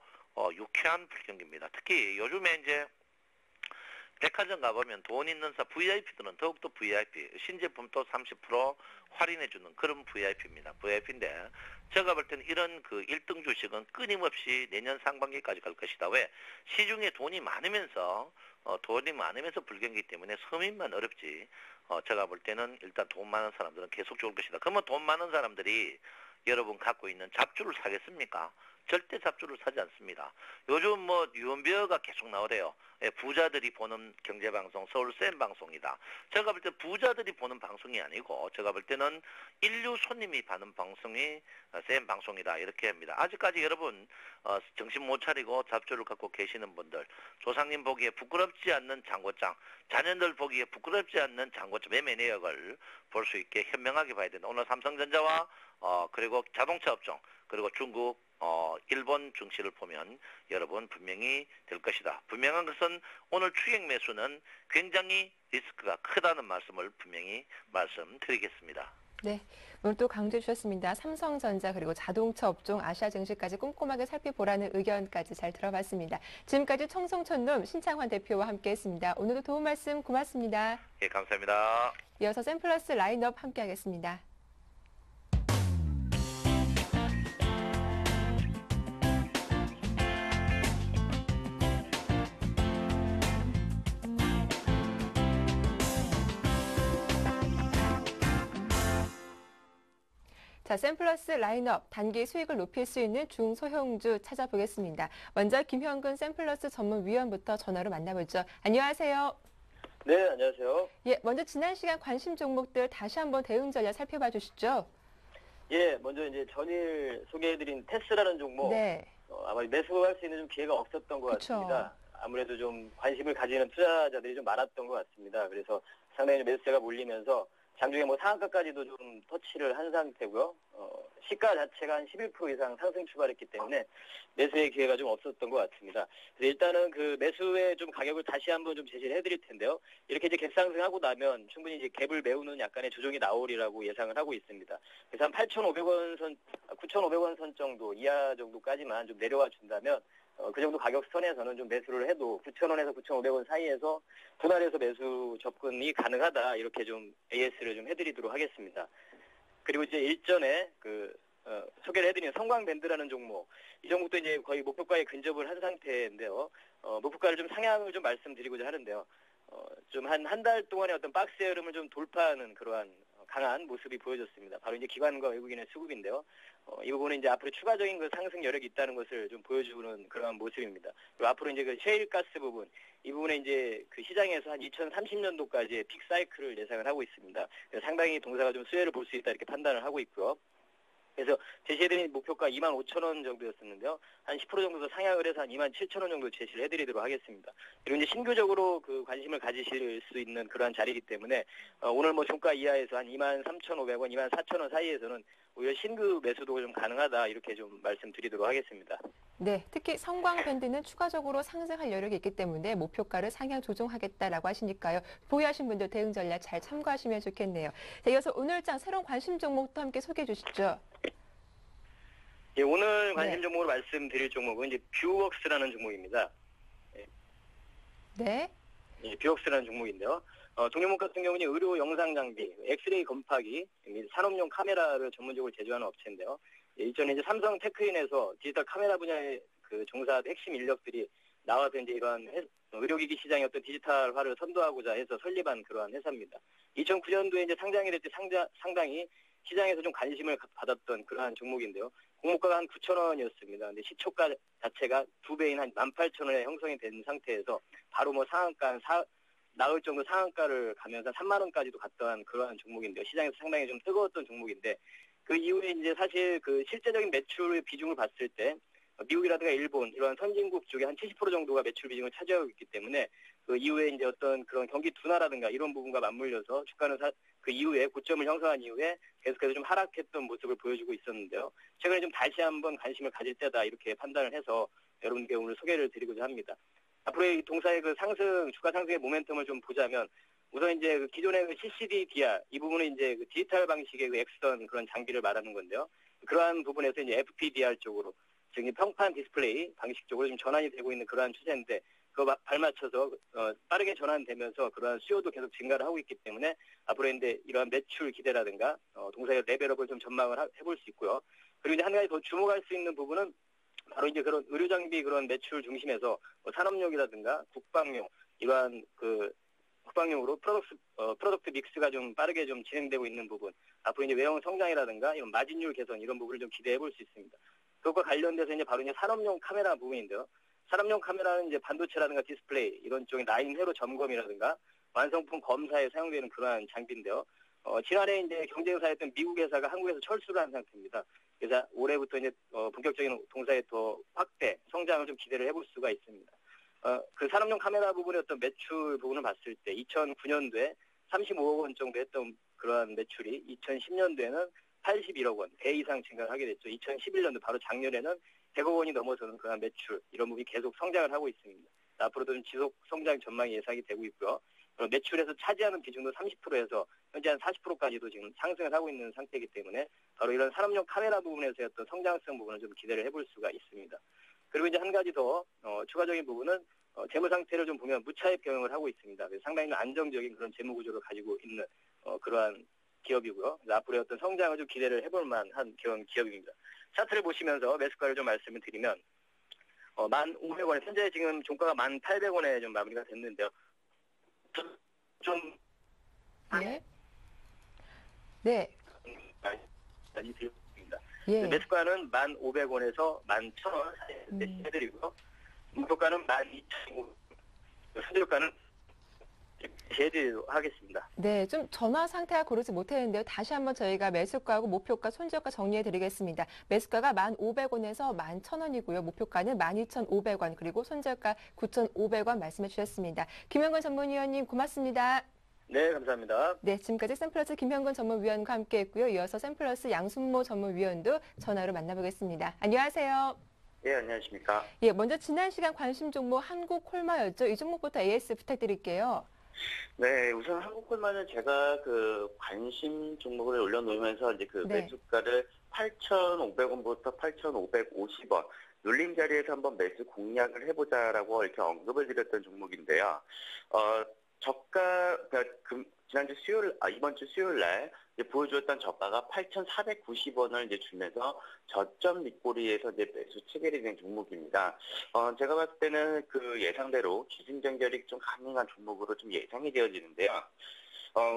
유쾌한 불경기입니다. 특히 요즘에 이제 백화점 가보면 돈 있는 VIP들은 더욱더 VIP, 신제품도 30% 할인해주는 그런 VIP입니다. VIP인데, 제가 볼 때는 이런 그 1등 주식은 끊임없이 내년 상반기까지 갈 것이다. 왜? 시중에 돈이 많으면서 불경기 때문에 서민만 어렵지. 제가 볼 때는 일단 돈 많은 사람들은 계속 좋을 것이다. 그러면 돈 많은 사람들이 여러분 갖고 있는 잡주를 사겠습니까? 절대 잡주를 사지 않습니다. 요즘 뭐 유언비어가 계속 나오래요. 부자들이 보는 경제방송 서울쌤 방송이다. 제가 볼 때 부자들이 보는 방송이 아니고 제가 볼 때는 인류 손님이 받는 방송이 쌤 방송이다 이렇게 합니다. 아직까지 여러분 정신 못 차리고 잡주를 갖고 계시는 분들, 조상님 보기에 부끄럽지 않는 잔고장, 자녀들 보기에 부끄럽지 않는 잔고장 매매 내역을 볼 수 있게 현명하게 봐야 된다. 오늘 삼성전자와 그리고 자동차 업종 그리고 중국 일본 증시를 보면 여러분 분명히 될 것이다. 분명한 것은 오늘 추격 매수는 굉장히 리스크가 크다는 말씀을 분명히 말씀드리겠습니다. 네, 오늘 또 강조해 주셨습니다. 삼성전자 그리고 자동차 업종 아시아 증시까지 꼼꼼하게 살펴보라는 의견까지 잘 들어봤습니다. 지금까지 청송촌룸 신창환 대표와 함께했습니다. 오늘도 도움 말씀 고맙습니다. 예, 감사합니다. 이어서 샘플러스 라인업 함께하겠습니다. 자, 샘플러스 라인업, 단기 수익을 높일 수 있는 중소형주 찾아보겠습니다. 먼저 김형근 샘플러스 전문위원부터 전화로 만나보죠. 안녕하세요. 네, 안녕하세요. 예, 먼저 지난 시간 관심 종목들 다시 한번 대응 전략 살펴봐 주시죠. 예, 먼저 이제 전일 소개해드린 테스라는 종목, 네. 아마 매수할 수 있는 좀 기회가 없었던 것 그쵸. 같습니다. 아무래도 좀 관심을 가지는 투자자들이 좀 많았던 것 같습니다. 그래서 상당히 매수세가 몰리면서 장중에 뭐 상한가까지도 좀 터치를 한 상태고요. 시가 자체가 한 11% 이상 상승 출발했기 때문에 매수의 기회가 좀 없었던 것 같습니다. 그래서 일단은 그 매수의 좀 가격을 다시 한번 좀 제시를 해드릴 텐데요. 이렇게 이제 갭상승하고 나면 충분히 이제 갭을 메우는 약간의 조정이 나오리라고 예상을 하고 있습니다. 그래서 한 8,500원 선, 9,500원 선 정도 이하 정도까지만 좀 내려와 준다면 그 정도 가격 선에서는 좀 매수를 해도 9,000원에서 9,500원 사이에서 분할해서 매수 접근이 가능하다 이렇게 좀 AS를 좀 해드리도록 하겠습니다. 그리고 이제 일전에 소개를 해드린 성광밴드라는 종목, 이 종목도 이제 거의 목표가에 근접을 한 상태인데요. 목표가를 좀 상향을 좀 말씀드리고자 하는데요. 좀 한 달 동안의 어떤 박스의 흐름을 좀 돌파하는 그러한 강한 모습이 보여졌습니다. 바로 이제 기관과 외국인의 수급인데요. 이 부분은 이제 앞으로 추가적인 그 상승 여력이 있다는 것을 좀 보여주는 그러한 모습입니다. 그리고 앞으로 이제 그 셰일가스 부분, 이 부분에 이제 그 시장에서 한 2030년도까지의 픽 사이클을 예상을 하고 있습니다. 그래서 상당히 동사가 좀 수혜를 볼 수 있다 이렇게 판단을 하고 있고요. 그래서 제시해드린 목표가 25,000원 정도였었는데요. 한 10% 정도 더 상향을 해서 한 27,000원 정도 제시를 해드리도록 하겠습니다. 그리고 이제 신규적으로 그 관심을 가지실 수 있는 그러한 자리이기 때문에 오늘 뭐 종가 이하에서 한 23,500원, 24,000원 사이에서는 오히려 신규 매수도 좀 가능하다 이렇게 좀 말씀드리도록 하겠습니다. 네, 특히 성광밴드는 추가적으로 상승할 여력이 있기 때문에 목표가를 상향 조정하겠다라고 하시니까요. 보유하신 분들 대응 전략 잘 참고하시면 좋겠네요. 자, 이어서 오늘장 새로운 관심 종목도 함께 소개해 주시죠. 예, 오늘 관심 네. 종목으로 말씀드릴 종목은 이제 뷰웍스라는 종목입니다. 네. 예, 뷰웍스라는 종목인데요. 동료목 같은 경우는 의료 영상 장비, 엑스레이 검파기, 및 산업용 카메라를 전문적으로 제조하는 업체인데요. 예, 일전에 이제 삼성 테크인에서 디지털 카메라 분야의 그 종사 핵심 인력들이 나와서 이제 이러한 의료기기 시장의 어떤 디지털화를 선도하고자 해서 설립한 그러한 회사입니다. 2009년도에 이제 상장이 될 때 상당히 시장에서 좀 관심을 받았던 그러한 종목인데요. 공모가가 한 9,000원이었습니다. 근데 시초가 자체가 2배인 한 18,000원에 형성이 된 상태에서 바로 뭐 상한가, 나올 정도 상한가를 가면서 3만 원까지도 갔던 그러한 종목인데요. 시장에서 상당히 좀 뜨거웠던 종목인데 그 이후에 이제 사실 그 실제적인 매출의 비중을 봤을 때 미국이라든가 일본 이러한 선진국 쪽에 한 70% 정도가 매출 비중을 차지하고 있기 때문에 그 이후에 이제 어떤 그런 경기 둔화라든가 이런 부분과 맞물려서 주가는 그 이후에 고점을 형성한 이후에 계속해서 좀 하락했던 모습을 보여주고 있었는데요. 최근에 좀 다시 한번 관심을 가질 때다 이렇게 판단을 해서 여러분께 오늘 소개를 드리고자 합니다. 앞으로의 동사의 그 주가 상승의 모멘텀을 좀 보자면 우선 이제 그 기존의 그 CCD-DR 이 부분은 이제 그 디지털 방식의 그 엑스선 그런 장비를 말하는 건데요. 그러한 부분에서 이제 FPDR 쪽으로 즉 평판 디스플레이 방식 쪽으로 지금 전환이 되고 있는 그러한 추세인데 그거 발맞춰서 빠르게 전환되면서 그러한 수요도 계속 증가를 하고 있기 때문에 앞으로 이제 이러한 매출 기대라든가 동사의 레벨업을 좀 전망을 해볼 수 있고요. 그리고 이제 한 가지 더 주목할 수 있는 부분은 바로 이제 그런 의료 장비 그런 매출 중심에서 산업용이라든가 국방용 이러한 그 국방용으로 프로덕트 믹스가 좀 빠르게 좀 진행되고 있는 부분, 앞으로 이제 외형 성장이라든가 이런 마진율 개선 이런 부분을 좀 기대해 볼 수 있습니다. 그것과 관련돼서 이제 바로 이제 산업용 카메라 부분인데요. 산업용 카메라는 이제 반도체라든가 디스플레이 이런 쪽의 라인 회로 점검이라든가 완성품 검사에 사용되는 그러한 장비인데요. 지난해 이제 경쟁사였던 미국 회사가 한국에서 철수를 한 상태입니다. 그래서 올해부터 이제 본격적인 동사의 더 확대, 성장을 좀 기대를 해볼 수가 있습니다. 그 산업용 카메라 부분의 어떤 매출 부분을 봤을 때 2009년도에 35억 원 정도 했던 그러한 매출이 2010년도에는 81억 원, 배 이상 증가를 하게 됐죠. 2011년도 바로 작년에는 100억 원이 넘어서는 그러한 매출, 이런 부분이 계속 성장을 하고 있습니다. 앞으로도 좀 지속 성장 전망이 예상이 되고 있고요. 매출에서 차지하는 비중도 30%에서 현재 한 40%까지도 지금 상승을 하고 있는 상태이기 때문에 바로 이런 산업용 카메라 부분에서의 어떤 성장성 부분을 좀 기대를 해볼 수가 있습니다. 그리고 이제 한 가지 더 추가적인 부분은 재무 상태를 좀 보면 무차입 경영을 하고 있습니다. 그래서 상당히 안정적인 그런 재무 구조를 가지고 있는 그러한 기업이고요. 앞으로의 어떤 성장을 좀 기대를 해볼 만한 그런 기업입니다. 차트를 보시면서 매수가를 좀 말씀을 드리면 1,500원에 현재 지금 종가가 1,800원에 좀 마무리가 됐는데요. 좀 네. 네. 많이 드립니다. 예. 매수가는 1,500원에서 11,000원 사이에 해드리고요. 목표가는 12,500원, 손절가는 해드리도록 하겠습니다. 네, 좀 전화 상태가 고르지 못했는데요. 다시 한번 저희가 매수가하고 목표가, 손절가 정리해 드리겠습니다. 매수가가 1,500원에서 11,000원이고요. 목표가는 12,500원, 그리고 손절가 9,500원 말씀해 주셨습니다. 김현건 전문위원님 고맙습니다. 네, 감사합니다. 네, 지금까지 샘플러스 김현건 전문위원과 함께했고요. 이어서 샘플러스 양순모 전문위원도 전화로 만나보겠습니다. 안녕하세요. 예, 안녕하십니까. 예, 먼저 지난 시간 관심 종목 한국콜마였죠. 이 종목부터 AS 부탁드릴게요. 네, 우선 한국콜마는 제가 그 관심 종목을 올려놓으면서 이제 그 네. 매수가를 8,500원부터 8,550원 눌린 자리에서 한번 매수 공략을 해보자라고 이렇게 언급을 드렸던 종목인데요. 저가 지난주 이번 주 수요일 날 보여주었던 저가가 8,490원을 이제 주면서 저점 밑꼬리에서 이제 매수 체결이 된 종목입니다. 제가 봤을 때는 그 예상대로 기승전결이 좀 가능한 종목으로 좀 예상이 되어지는데요.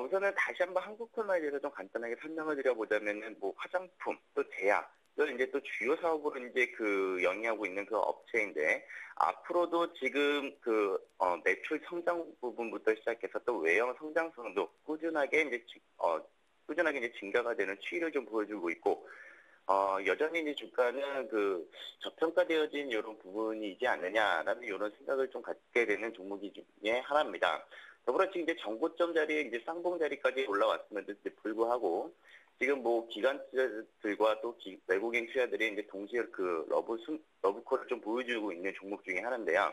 우선은 다시 한번 한국콜마에 대해서 좀 간단하게 설명을 드려보자면은 뭐 화장품, 또 제약, 또 이제 또 주요 사업으로 이제 그 영위하고 있는 그 업체인데 앞으로도 지금 그 매출 성장 부분부터 시작해서 또 외형 성장성도 꾸준하게 이제 증가가 되는 추이를 좀 보여주고 있고 여전히 이제 주가는 그 저평가되어진 이런 부분이지 않느냐라는 이런 생각을 좀 갖게 되는 종목이 중에 하나입니다. 더불어 지금 이제 정고점 자리에 이제 쌍봉 자리까지 올라왔음에도 불구하고 지금 뭐 기관들과 또 외국인 투자들이 이제 동시에 그 러브콜을 좀 보여주고 있는 종목 중에 하나인데요.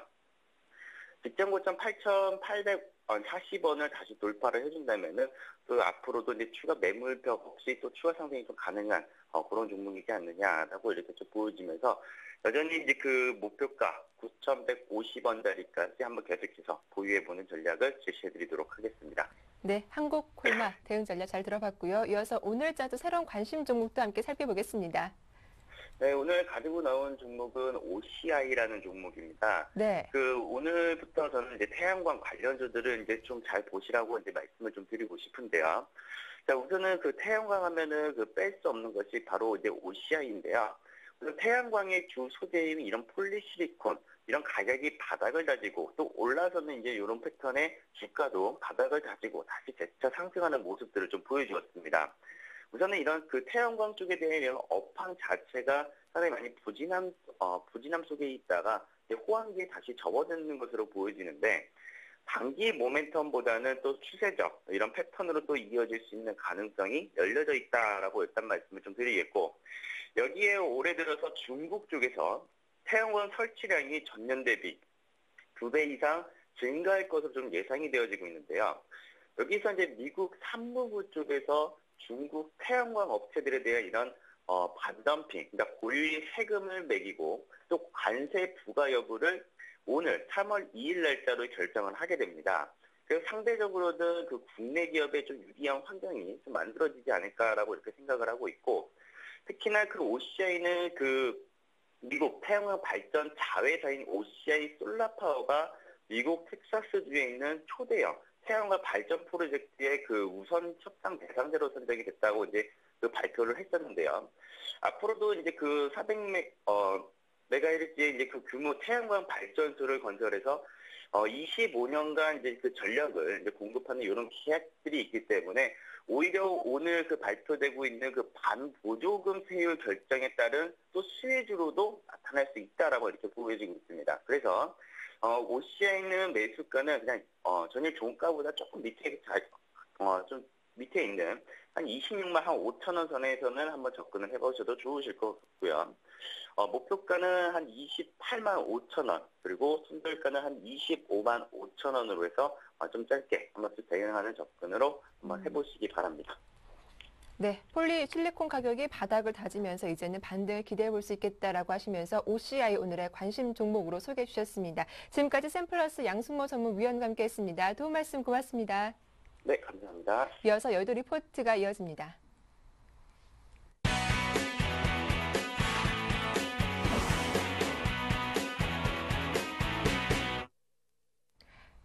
직전 고점 8,840원을 다시 돌파를 해준다면은 또 앞으로도 이제 추가 매물벽 없이 또 추가 상승이 좀 가능한 그런 종목이지 않느냐라고 이렇게 좀 보여지면서 여전히 이제 그 목표가 9,150원짜리까지 한번 계속해서 보유해보는 전략을 제시해드리도록 하겠습니다. 네, 한국콜마 대응 전략 잘 들어봤고요. 이어서 오늘 짜도 새로운 관심 종목도 함께 살펴보겠습니다. 네, 오늘 가지고 나온 종목은 OCI라는 종목입니다. 네. 그 오늘부터 저는 이제 태양광 관련주들을 이제 좀 잘 보시라고 이제 말씀을 좀 드리고 싶은데요. 자, 우선은 그 태양광 하면은 그 뺄 수 없는 것이 바로 이제 OCI인데요. 우선 태양광의 주 소재인 이런 폴리실리콘, 이런 가격이 바닥을 다지고 또 올라서는 이제 이런 패턴의 주가도 바닥을 다지고 다시 재차 상승하는 모습들을 좀 보여주었습니다. 우선은 이런 그 태양광 쪽에 대한 이런 업황 자체가 상당히 많이 부진함 속에 있다가 호황기에 다시 접어드는 것으로 보여지는데 단기 모멘텀보다는 또 추세적 이런 패턴으로 또 이어질 수 있는 가능성이 열려져 있다라고 일단 말씀을 좀 드리겠고 여기에 올해 들어서 중국 쪽에서 태양광 설치량이 전년 대비 2배 이상 증가할 것으로 좀 예상이 되어지고 있는데요. 여기서 이제 미국 산무부 쪽에서 중국 태양광 업체들에 대한 이런 반덤핑, 그러니까 고유의 세금을 매기고 또 관세 부과 여부를 오늘 3월 2일 날짜로 결정을 하게 됩니다. 그래서 상대적으로는 그 국내 기업에 좀 유리한 환경이 좀 만들어지지 않을까라고 이렇게 생각을 하고 있고, 특히나 그 OCI는 그 미국 태양광 발전 자회사인 OCI 솔라파워가 미국 텍사스주에 있는 초대형 태양광 발전 프로젝트의 그 우선 협상 대상자로 선정이 됐다고 이제 그 발표를 했었는데요. 앞으로도 이제 그 400메가헤르츠의 이제 그 규모 태양광 발전소를 건설해서 25년간 이제 그 전력을 이제 공급하는 이런 계약들이 있기 때문에 오히려 오늘 그 발표되고 있는 그 반보조금 세율 결정에 따른 또 수혜주로도 나타날 수 있다라고 이렇게 보여지고 있습니다. 그래서 OCI는 매수가는 그냥 전일 종가보다 조금 밑에 좀 밑에 있는 한 26만 한 5천 원 선에서는 한번 접근을 해보셔도 좋으실 것 같고요. 목표가는 한 28만 5천 원, 그리고 손절가는 한 25만 5천 원으로 해서 좀 짧게 한 번씩 대응하는 접근으로 한번 해보시기 바랍니다. 네, 폴리실리콘 가격이 바닥을 다지면서 이제는 반등을 기대해 볼 수 있겠다라고 하시면서 OCI 오늘의 관심 종목으로 소개해 주셨습니다. 지금까지 샘플러스 양승모 전문위원과 함께했습니다. 도움 말씀 고맙습니다. 네, 감사합니다. 이어서 여의도 리포트가 이어집니다.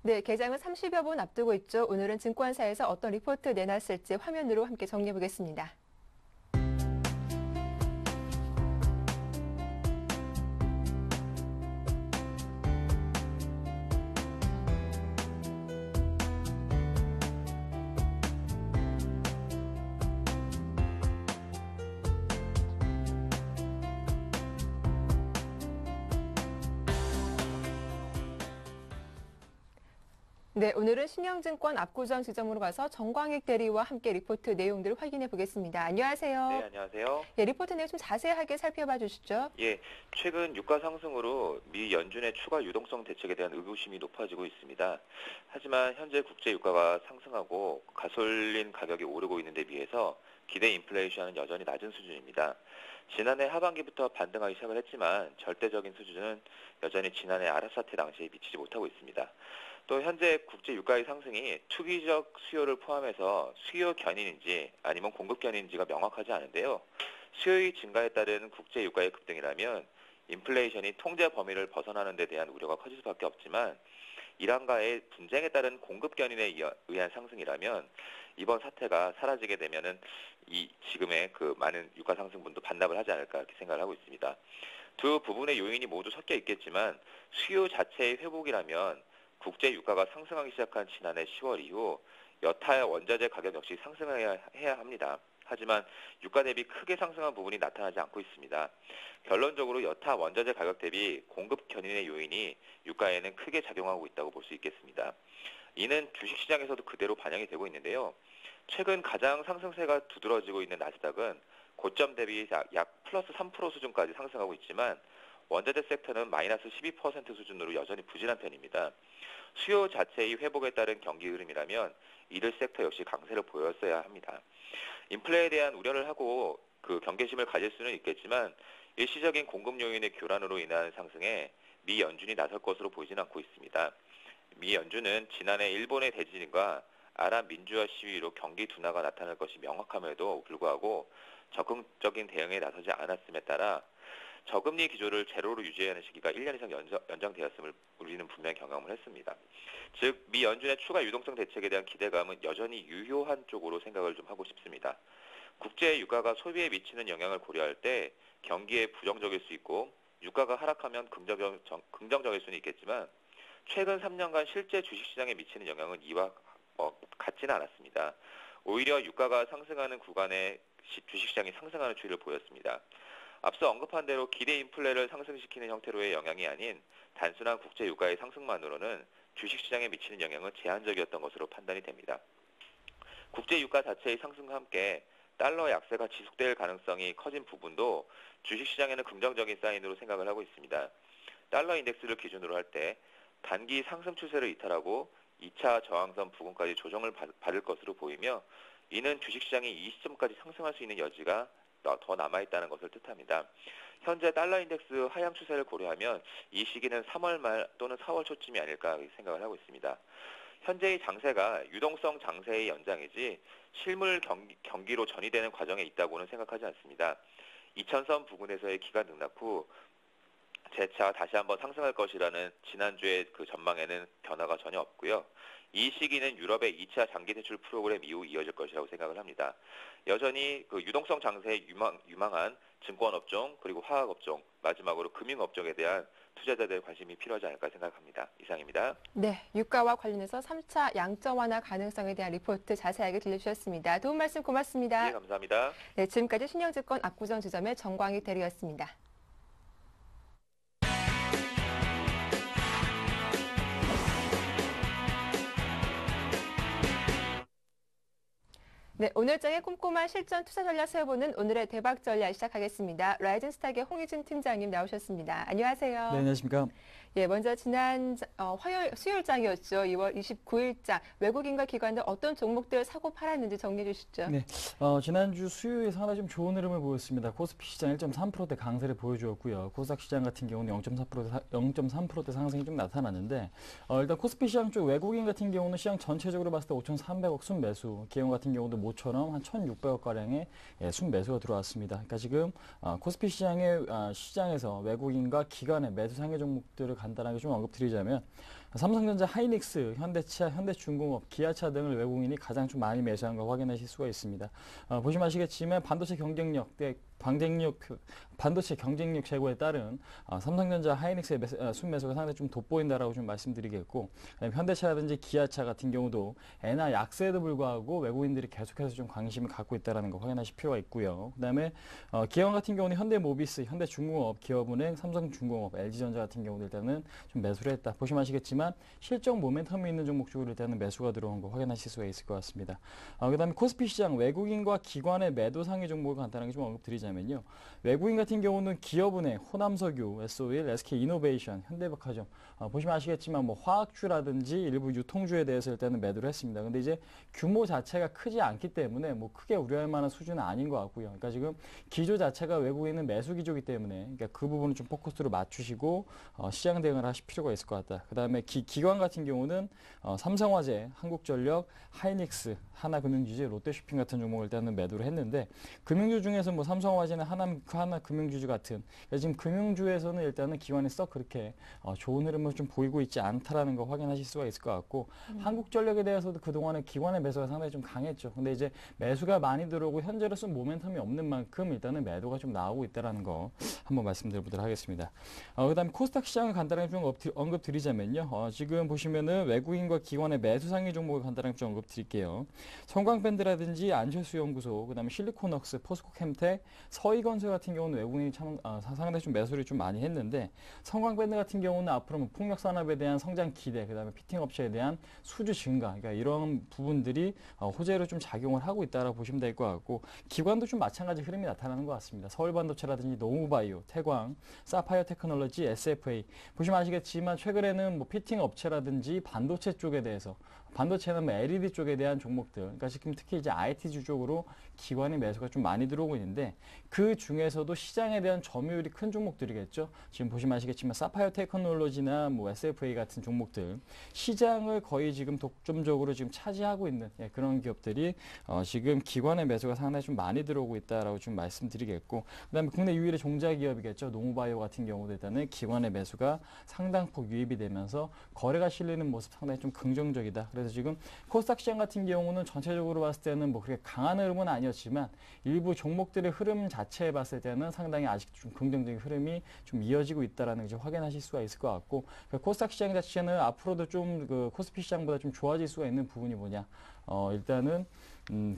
네, 개장은 30여 분 앞두고 있죠. 오늘은 증권사에서 어떤 리포트 내놨을지 화면으로 함께 정리해 보겠습니다. 네, 오늘은 신영증권 압구정 지점으로 가서 정광익 대리와 함께 리포트 내용들을 확인해 보겠습니다. 안녕하세요. 네, 안녕하세요. 예, 리포트 내용 좀 자세하게 살펴봐 주시죠. 예, 최근 유가 상승으로 미 연준의 추가 유동성 대책에 대한 의구심이 높아지고 있습니다. 하지만 현재 국제 유가가 상승하고 가솔린 가격이 오르고 있는 데 비해서 기대 인플레이션은 여전히 낮은 수준입니다. 지난해 하반기부터 반등하기 시작을 했지만 절대적인 수준은 여전히 지난해 아랍 사태 당시에 미치지 못하고 있습니다. 또 현재 국제 유가의 상승이 투기적 수요를 포함해서 수요 견인인지 아니면 공급 견인인지가 명확하지 않은데요. 수요의 증가에 따른 국제 유가의 급등이라면 인플레이션이 통제 범위를 벗어나는 데 대한 우려가 커질 수밖에 없지만 이란과의 분쟁에 따른 공급 견인에 의한 상승이라면 이번 사태가 사라지게 되면은 이 지금의 그 많은 유가 상승분도 반납을 하지 않을까 이렇게 생각을 하고 있습니다. 두 부분의 요인이 모두 섞여 있겠지만 수요 자체의 회복이라면 국제 유가가 상승하기 시작한 지난해 10월 이후 여타 원자재 가격 역시 상승해야 합니다. 하지만 유가 대비 크게 상승한 부분이 나타나지 않고 있습니다. 결론적으로 여타 원자재 가격 대비 공급 견인의 요인이 유가에는 크게 작용하고 있다고 볼 수 있겠습니다. 이는 주식시장에서도 그대로 반영이 되고 있는데요. 최근 가장 상승세가 두드러지고 있는 나스닥은 고점 대비 약 플러스 3% 수준까지 상승하고 있지만 원자재 섹터는 마이너스 12% 수준으로 여전히 부진한 편입니다. 수요 자체의 회복에 따른 경기 흐름이라면 이들 섹터 역시 강세를 보였어야 합니다. 인플레에 대한 우려를 하고 그 경계심을 가질 수는 있겠지만 일시적인 공급 요인의 교란으로 인한 상승에 미 연준이 나설 것으로 보이지는 않고 있습니다. 미 연준은 지난해 일본의 대지진과 아랍 민주화 시위로 경기 둔화가 나타날 것이 명확함에도 불구하고 적극적인 대응에 나서지 않았음에 따라 저금리 기조를 제로로 유지하는 시기가 1년 이상 연장되었음을 우리는 분명히 경험을 했습니다. 즉, 미 연준의 추가 유동성 대책에 대한 기대감은 여전히 유효한 쪽으로 생각을 좀 하고 싶습니다. 국제 유가가 소비에 미치는 영향을 고려할 때 경기에 부정적일 수 있고 유가가 하락하면 긍정적일 수는 있겠지만 최근 3년간 실제 주식시장에 미치는 영향은 이와 같지는 않았습니다. 오히려 유가가 상승하는 구간에 주식시장이 상승하는 추이를 보였습니다. 앞서 언급한 대로 기대 인플레를 상승시키는 형태로의 영향이 아닌 단순한 국제 유가의 상승만으로는 주식시장에 미치는 영향은 제한적이었던 것으로 판단이 됩니다. 국제 유가 자체의 상승과 함께 달러 약세가 지속될 가능성이 커진 부분도 주식시장에는 긍정적인 사인으로 생각을 하고 있습니다. 달러 인덱스를 기준으로 할 때 단기 상승 추세를 이탈하고 2차 저항선 부근까지 조정을 받을 것으로 보이며 이는 주식시장이 이 시점까지 상승할 수 있는 여지가 더 남아있다는 것을 뜻합니다. 현재 달러 인덱스 하향 추세를 고려하면 이 시기는 3월 말 또는 4월 초쯤이 아닐까 생각을 하고 있습니다. 현재의 장세가 유동성 장세의 연장이지 실물 경기로 전이되는 과정에 있다고는 생각하지 않습니다. 2000선 부근에서의 기간 등락 후 재차 다시 한번 상승할 것이라는 지난주의 그 전망에는 변화가 전혀 없고요. 이 시기는 유럽의 2차 장기 대출 프로그램 이후 이어질 것이라고 생각을 합니다. 여전히 그 유동성 장세에 유망한 증권업종 그리고 화학업종 마지막으로 금융업종에 대한 투자자들의 관심이 필요하지 않을까 생각합니다. 이상입니다. 네, 유가와 관련해서 3차 양적 완화 가능성에 대한 리포트 자세하게 들려주셨습니다. 도움 말씀 고맙습니다. 네, 감사합니다. 네, 지금까지 신영증권 압구정 지점의 정광희 대리였습니다. 네, 오늘장의 꼼꼼한 실전 투자 전략 세워보는 오늘의 대박 전략 시작하겠습니다. 라이즌 스탁의 홍희준 팀장님 나오셨습니다. 안녕하세요. 네, 안녕하십니까. 예, 먼저 지난 수요일장이었죠. 2월 29일장 외국인과 기관들 어떤 종목들 사고 팔았는지 정리해 주시죠. 네, 지난주 수요일 상당히 좀 좋은 흐름을 보였습니다. 코스피 시장 1.3%대 강세를 보여주었고요. 코스닥 시장 같은 경우는 0.3%대 상승이 좀 나타났는데 일단 코스피 시장 쪽 외국인 같은 경우는 시장 전체적으로 봤을 때 5,300억 순매수, 기관 같은 경우도 모처럼 한 1,600억 가량의 순매수가 들어왔습니다. 그러니까 지금 코스피 시장에서 외국인과 기관의 매수 상해 종목들을 간단하게 좀 언급드리자면 삼성전자, 하이닉스, 현대차, 현대중공업, 기아차 등을 외국인이 가장 좀 많이 매수한 걸 확인하실 수가 있습니다. 보시면 아시겠지만 반도체 경쟁력 제고에 따른 삼성전자, 하이닉스의 순매수가 상당히 좀 돋보인다라고 좀 말씀드리겠고, 현대차라든지 기아차 같은 경우도 엔화 약세에도 불구하고 외국인들이 계속해서 좀 관심을 갖고 있다는 거 확인하실 필요가 있고요. 그다음에 기관 같은 경우는 현대모비스, 현대중공업, 기업은행, 삼성중공업, LG전자 같은 경우도 일단은 좀 매수를 했다. 보시면 아시겠지만 실적 모멘텀이 있는 종목 쪽으로 일단은 매수가 들어온 거 확인하실 수가 있을 것 같습니다. 그다음에 코스피 시장 외국인과 기관의 매도 상위 종목을 간단하게 좀 언급드리자면요. 외국인 같은 경우는 기업은행, 호남석유, S-오일, SK이노베이션, 현대백화점 보시면 아시겠지만 뭐 화학주라든지 일부 유통주에 대해서 일단은 매도를 했습니다. 근데 이제 규모 자체가 크지 않기 때문에 뭐 크게 우려할 만한 수준은 아닌 것 같고요. 그러니까 지금 기조 자체가 외국인은 매수 기조이기 때문에 그러니까 그 부분을 좀 포커스로 맞추시고 시장 대응을 하실 필요가 있을 것 같다. 그다음에 기관 같은 경우는 삼성화재, 한국전력, 하이닉스, 하나금융지주, 롯데쇼핑 같은 종목을 일단은 매도를 했는데 금융주 중에서 뭐 삼성화재는 하나금융지주 같은 지금 금융주에서는 일단은 기관이 썩 그렇게 좋은 흐름을 좀 보이고 있지 않다라는 거 확인하실 수가 있을 것 같고 한국전력에 대해서도 그동안에 기관의 매수가 상당히 좀 강했죠. 근데 이제 매수가 많이 들어오고 현재로서는 모멘텀이 없는 만큼 일단은 매도가 좀 나오고 있다라는 거 한번 말씀드려보도록 하겠습니다. 그다음에 코스닥 시장을 간단하게 좀 언급드리자면요. 지금 보시면은 외국인과 기관의 매수 상위 종목을 간단하게 좀 언급드릴게요. 성광밴드라든지 안철수 연구소, 그다음에 실리콘웍스, 포스코캠텍, 서희건설 같은 경우는 외국인이 상당히 좀 매수를 좀 많이 했는데 성광밴드 같은 경우는 앞으로 뭐 풍력 산업에 대한 성장 기대, 그다음에 피팅 업체에 대한 수주 증가, 그러니까 이런 부분들이 호재로 좀 작용을 하고 있다라고 보시면 될 것 같고 기관도 좀 마찬가지 흐름이 나타나는 것 같습니다. 서울반도체라든지 노무바이오, 태광, 사파이어 테크놀로지, SFA 보시면 아시겠지만 최근에는 뭐 피팅 업체라든지 반도체 쪽에 대해서 반도체는 뭐 LED 쪽에 대한 종목들, 그러니까 지금 특히 이제 IT주 쪽으로 기관의 매수가 좀 많이 들어오고 있는데 그 중에서도 시장에 대한 점유율이 큰 종목들이겠죠. 지금 보시면 아시겠지만 사파이어 테크놀로지나 뭐 SFA 같은 종목들 시장을 거의 지금 독점적으로 지금 차지하고 있는 그런 기업들이 지금 기관의 매수가 상당히 좀 많이 들어오고 있다라고 좀 말씀드리겠고, 그다음에 국내 유일의 종자 기업이겠죠. 노무바이오 같은 경우도 일단은 기관의 매수가 상당폭 유입이 되면서 거래가 실리는 모습 상당히 좀 긍정적이다. 그래서 지금 코스닥 시장 같은 경우는 전체적으로 봤을 때는 뭐 그렇게 강한 흐름은 아니었지만 일부 종목들의 흐름 자체에 봤을 때는 상당히 아직도 좀 긍정적인 흐름이 좀 이어지고 있다라는 걸 확인하실 수가 있을 것 같고, 코스닥 시장 자체는 앞으로도 좀 그 코스피 시장보다 좀 좋아질 수가 있는 부분이 뭐냐? 일단은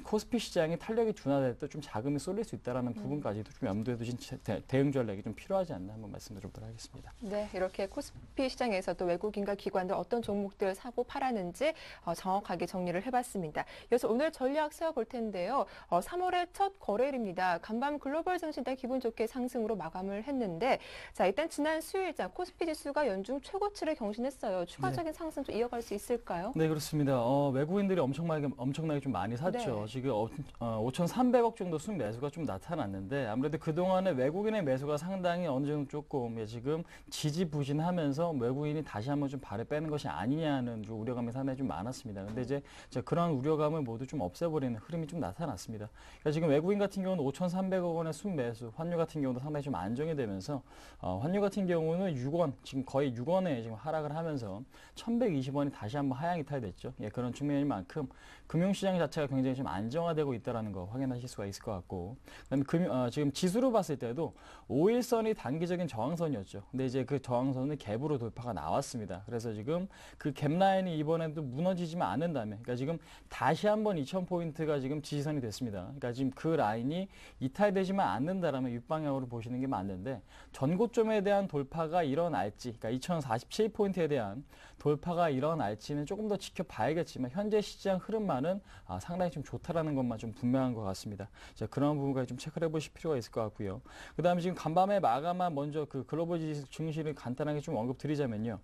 코스피 시장이 탄력이 둔화될 때 좀 자금이 쏠릴 수 있다는 부분까지도 좀 염두에 두신 대응 전략이 좀 필요하지 않나 한번 말씀드려보도록 하겠습니다. 네, 이렇게 코스피 시장에서 또 외국인과 기관들 어떤 종목들 사고 팔았는지 정확하게 정리를 해봤습니다. 이어서 오늘 전략 세워볼 텐데요. 3월의 첫 거래일입니다. 간밤 글로벌 증시단 기분 좋게 상승으로 마감을 했는데, 자 일단 지난 수요일장 코스피 지수가 연중 최고치를 경신했어요. 추가적인 상승 좀 이어갈 수 있을까요? 네, 그렇습니다. 외국인들이 엄청나게 좀 많이 사죠. 그렇죠. 네. 지금 5,300억 정도 순매수가 좀 나타났는데 아무래도 그동안에 외국인의 매수가 상당히 어느 정도 조금 지금 지지부진하면서 외국인이 다시 한번 좀 발을 빼는 것이 아니냐는 좀 우려감이 상당히 좀 많았습니다. 근데 이제 그런 우려감을 모두 좀 없애버리는 흐름이 좀 나타났습니다. 그러니까 지금 외국인 같은 경우는 5,300억 원의 순매수, 환율 같은 경우도 상당히 좀 안정이 되면서 환율 같은 경우는 6원, 지금 거의 6원에 지금 하락을 하면서 1,120원이 다시 한번 하향 이탈됐죠. 예, 그런 측면인 만큼 금융시장 자체가 굉장히 좀 안정화되고 있다는 거 확인하실 수가 있을 것 같고, 그다음에 지금 지수로 봤을 때도 5일선이 단기적인 저항선이었죠. 근데 이제 그 저항선은 갭으로 돌파가 나왔습니다. 그래서 지금 그 갭 라인이 이번에도 무너지지만 않는다면, 그러니까 지금 다시 한번 2,000포인트가 지금 지지선이 됐습니다. 그러니까 지금 그 라인이 이탈되지만 않는다라면 윗방향으로 보시는 게 맞는데, 전고점에 대한 돌파가 일어날지, 그러니까 2,047포인트에 대한 돌파가 일어날지는 조금 더 지켜봐야겠지만 현재 시장 흐름만은 상당히 좀 좋다라는 것만 좀 분명한 것 같습니다. 자, 그런 부분까지 좀 체크를 해보실 필요가 있을 것 같고요. 그 다음에 지금 간밤에 마감한 먼저 그 글로벌 증시를 간단하게 좀 언급드리자면요.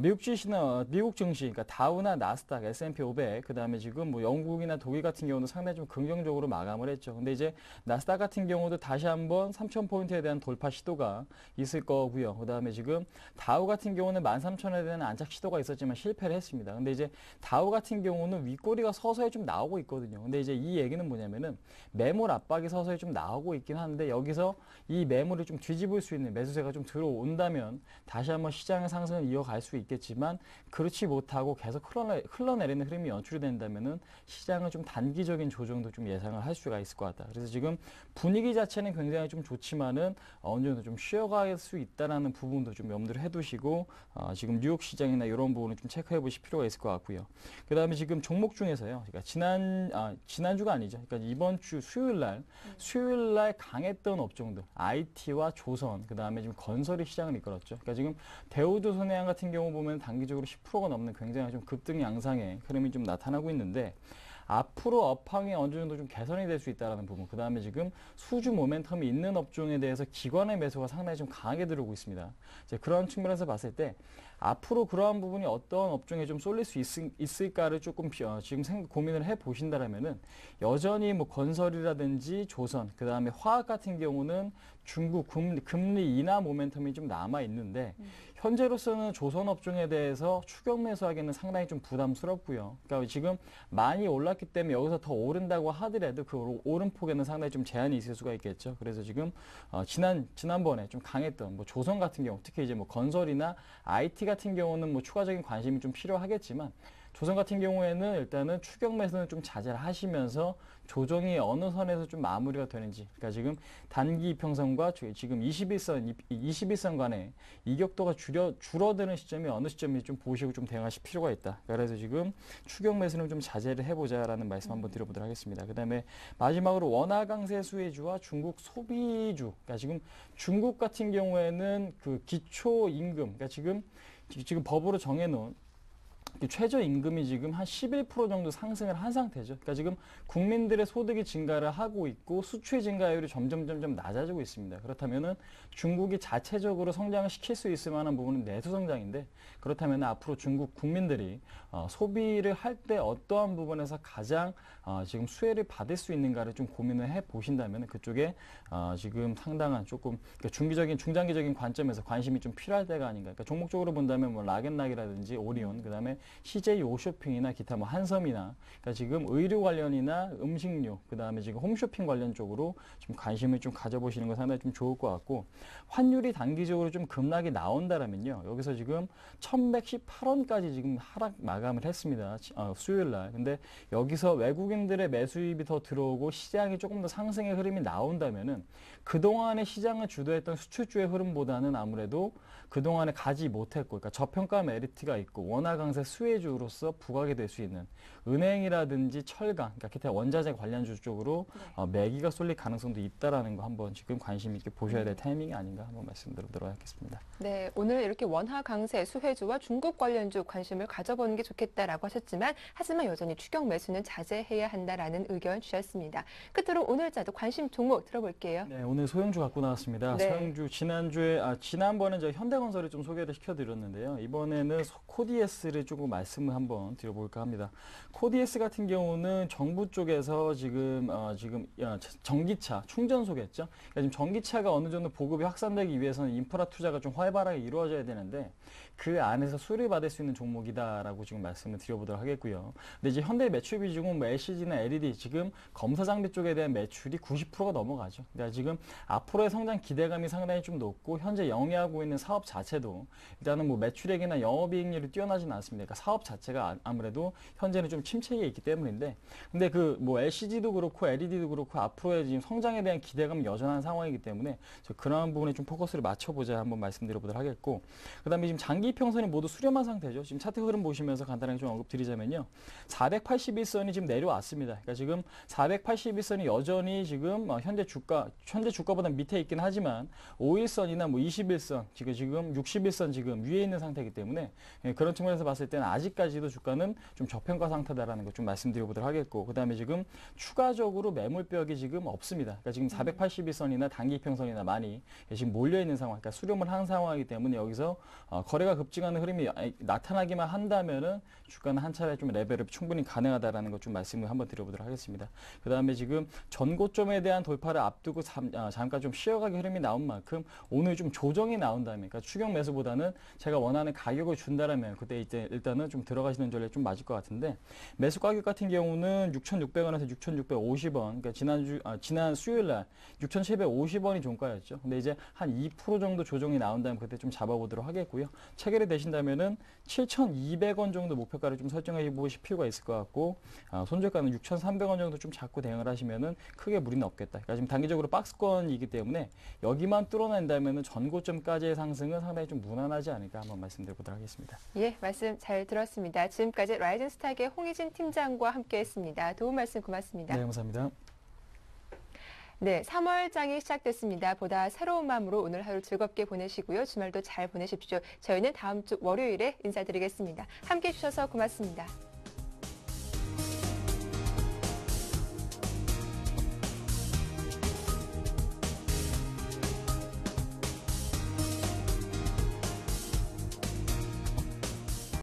미국 주식이나 미국 증시, 그러니까 다우나 나스닥, S&P 500, 그 다음에 지금 뭐 영국이나 독일 같은 경우는 상당히 좀 긍정적으로 마감을 했죠. 근데 이제 나스닥 같은 경우도 다시 한번 3,000포인트에 대한 돌파 시도가 있을 거고요. 그 다음에 지금 다우 같은 경우는 13,000원에 대한 안착 시도가 있었지만 실패를 했습니다. 근데 이제 다우 같은 경우는 윗꼬리가 서서히 좀 나오고 있거든요. 근데 이제 이 얘기는 뭐냐면은 매물 압박이 서서히 좀 나오고 있긴 한데, 여기서 이 매물을 좀 뒤집을 수 있는 매수세가 좀 들어온다면 다시 한번 시장의 상승을 이어갈 수 있겠지만, 그렇지 못하고 계속 흘러내리는 흐름이 연출이 된다면은 시장은 좀 단기적인 조정도 좀 예상을 할 수가 있을 것 같다. 그래서 지금 분위기 자체는 굉장히 좀 좋지만은 어느 정도 좀 쉬어갈 수 있다라는 부분도 좀 염두를 해두시고 지금 뉴욕 시장이나 이런 부분을 좀 체크해 보실 필요가 있을 것 같고요. 그 다음에 지금 종목 중에서요, 그러니까 지난주가 아니죠. 그러니까 이번 주 수요일 날 강했던 업종들, IT와 조선, 그 다음에 지금 건설이 시장을 이끌었죠. 그러니까 지금 대우조선해양 같은 경우 보면 단기적으로 10%가 넘는 굉장히 좀 급등 양상의 흐름이 좀 나타나고 있는데, 앞으로 업황이 어느 정도 좀 개선이 될 수 있다는 부분, 그 다음에 지금 수주 모멘텀이 있는 업종에 대해서 기관의 매수가 상당히 좀 강하게 들어오고 있습니다. 이제 그런 측면에서 봤을 때 앞으로 그러한 부분이 어떤 업종에 좀 쏠릴 수 있을까를 조금 지금 고민을 해 보신다라면은, 여전히 뭐 건설이라든지 조선, 그 다음에 화학 같은 경우는 중국 금리 인하 모멘텀이 좀 남아 있는데, 현재로서는 조선 업종에 대해서 추격 매수하기는 상당히 좀 부담스럽고요. 그러니까 지금 많이 올랐기 때문에 여기서 더 오른다고 하더라도 그 오름폭에는 상당히 좀 제한이 있을 수가 있겠죠. 그래서 지금 지난번에 좀 강했던 뭐 조선 같은 경우, 특히 이제 뭐 건설이나 IT 같은 경우는 뭐 추가적인 관심이 좀 필요하겠지만, 조선 같은 경우에는 일단은 추격 매수는 좀 자제를 하시면서 조정이 어느 선에서 좀 마무리가 되는지, 그러니까 지금 단기 이평선과 지금 21선 간의 이격도가 줄어드는 시점이 어느 시점인지 좀 보시고 좀 대응하실 필요가 있다. 그래서 지금 추격 매수는 좀 자제를 해보자라는 말씀 한번 드려보도록 하겠습니다. 그 다음에 마지막으로 원화 강세 수혜주와 중국 소비주, 그러니까 지금 중국 같은 경우에는 그 기초 임금, 그러니까 지금 법으로 정해놓은 최저임금이 지금 한 11% 정도 상승을 한 상태죠. 그러니까 지금 국민들의 소득이 증가를 하고 있고 수출 증가율이 점점 낮아지고 있습니다. 그렇다면은 중국이 자체적으로 성장을 시킬 수 있을 만한 부분은 내수 성장인데, 그렇다면 앞으로 중국 국민들이 소비를 할 때 어떠한 부분에서 가장 지금 수혜를 받을 수 있는가를 좀 고민을 해 보신다면, 그쪽에 지금 상당한 조금 그러니까 중장기적인 관점에서 관심이 좀 필요할 때가 아닌가. 그러니까 종목적으로 본다면 뭐 락앤락이라든지 오리온, 그다음에 CJ 오쇼핑이나 기타 뭐 한섬이나, 그러니까 지금 의류 관련이나 음식료, 그다음에 지금 홈쇼핑 관련 쪽으로 좀 관심을 좀 가져보시는 거 상당히 좀 좋을 것 같고, 환율이 단기적으로 좀 급락이 나온다라면요, 여기서 지금 1,118원까지 지금 하락 마감을 했습니다. 수요일 날. 근데 여기서 외국인들의 매수입이 더 들어오고 시장이 조금 더 상승의 흐름이 나온다면은, 그동안의 시장을 주도했던 수출주의 흐름보다는 아무래도 그동안에 가지 못했고, 그러니까 저평가 메리트가 있고 원화 강세 수혜주로서 부각이 될 수 있는 은행이라든지 철강, 그러니까 기타 원자재 관련주 쪽으로 매기가 쏠릴 가능성도 있다라는 거 한번 지금 관심 있게 보셔야 될 타이밍이 아닌가 한번 말씀드리도록 하겠습니다. 네, 오늘 이렇게 원화 강세 수혜주와 중국 관련주 관심을 가져보는 게 좋겠다라고 하셨지만, 하지만 여전히 추격 매수는 자제해야 한다라는 의견 주셨습니다. 끝으로 오늘자도 관심 종목 들어볼게요. 네, 오늘 소형주 갖고 나왔습니다. 네. 소형주 지난번에 저 현대건설을 좀 소개를 시켜드렸는데요. 이번에는 코디에스를 조금 말씀을 한번 드려볼까 합니다. 코디에스 같은 경우는 정부 쪽에서 지금 전기차 충전소겠죠. 그러니까 지금 전기차가 어느 정도 보급이 확산되기 위해서는 인프라 투자가 좀 활발하게 이루어져야 되는데 그 안에서 수혜를 받을 수 있는 종목이다라고 지금 말씀을 드려보도록 하겠고요. 근데 이제 현대 매출 비중은 뭐 LCD나 LED 지금 검사 장비 쪽에 대한 매출이 90%가 넘어가죠. 그러니까 지금 앞으로의 성장 기대감이 상당히 좀 높고 현재 영위하고 있는 사업 자체도 일단은 뭐 매출액이나 영업이익률이 뛰어나지는 않습니다. 그러니까 사업 자체가 아무래도 현재는 좀 침체기에 있기 때문인데, 근데 그 뭐 LCD도 그렇고 LED도 그렇고 앞으로의 지금 성장에 대한 기대감은 여전한 상황이기 때문에 그런 부분에 좀 포커스를 맞춰보자 한번 말씀드려보도록 하겠고, 그다음에 지금 장기 평선이 모두 수렴한 상태죠. 지금 차트 흐름 보시면서 간단하게 좀 언급드리자면요, 481선이 지금 내려왔습니다. 그러니까 지금 481선이 여전히 지금 현재 주가보다 밑에 있긴 하지만 5일선이나 뭐 21선 지금 61선 지금 위에 있는 상태이기 때문에 그런 측면에서 봤을 때는 아직까지도 주가는 좀 저평가 상태다라는 거 좀 말씀드려보도록 하겠고, 그다음에 지금 추가적으로 매물벽이 지금 없습니다. 그러니까 지금 481선이나 단기평선이나 많이 지금 몰려있는 상황, 그러니까 수렴을 한 상황이기 때문에 여기서 거래가 급증하는 흐름이 나타나기만 한다면은 주가는 한 차례 좀 레벨업 충분히 가능하다라는 것 좀 말씀을 한번 드려보도록 하겠습니다. 그다음에 지금 전고점에 대한 돌파를 앞두고 잠깐 좀 쉬어가기 흐름이 나온 만큼 오늘 좀 조정이 나온다면, 그러니까 추격 매수보다는 제가 원하는 가격을 준다라면 그때 이제 일단은 좀 들어가시는 전략이 좀 맞을 것 같은데, 매수 가격 같은 경우는 6,600원에서 6,650원, 그러니까 지난 수요일 날 6,750원이 종가였죠. 근데 이제 한 2% 정도 조정이 나온다면 그때 좀 잡아보도록 하겠고요. 체결이 되신다면은 7,200원 정도 목표가를 좀 설정해 보실 필요가 있을 것 같고, 손절가는 6,300원 정도 좀 잡고 대응을 하시면은 크게 무리는 없겠다. 그러니까 지금 단기적으로 박스권이기 때문에 여기만 뚫어낸다면은 전고점까지의 상승은 상당히 좀 무난하지 않을까 한번 말씀드려보도록 하겠습니다. 예, 말씀 잘 들었습니다. 지금까지 라이젠스탁의 홍희진 팀장과 함께했습니다. 도움 말씀 고맙습니다. 네, 감사합니다. 네, 3월장이 시작됐습니다. 보다 새로운 마음으로 오늘 하루 즐겁게 보내시고요. 주말도 잘 보내십시오. 저희는 다음 주 월요일에 인사드리겠습니다. 함께해 주셔서 고맙습니다.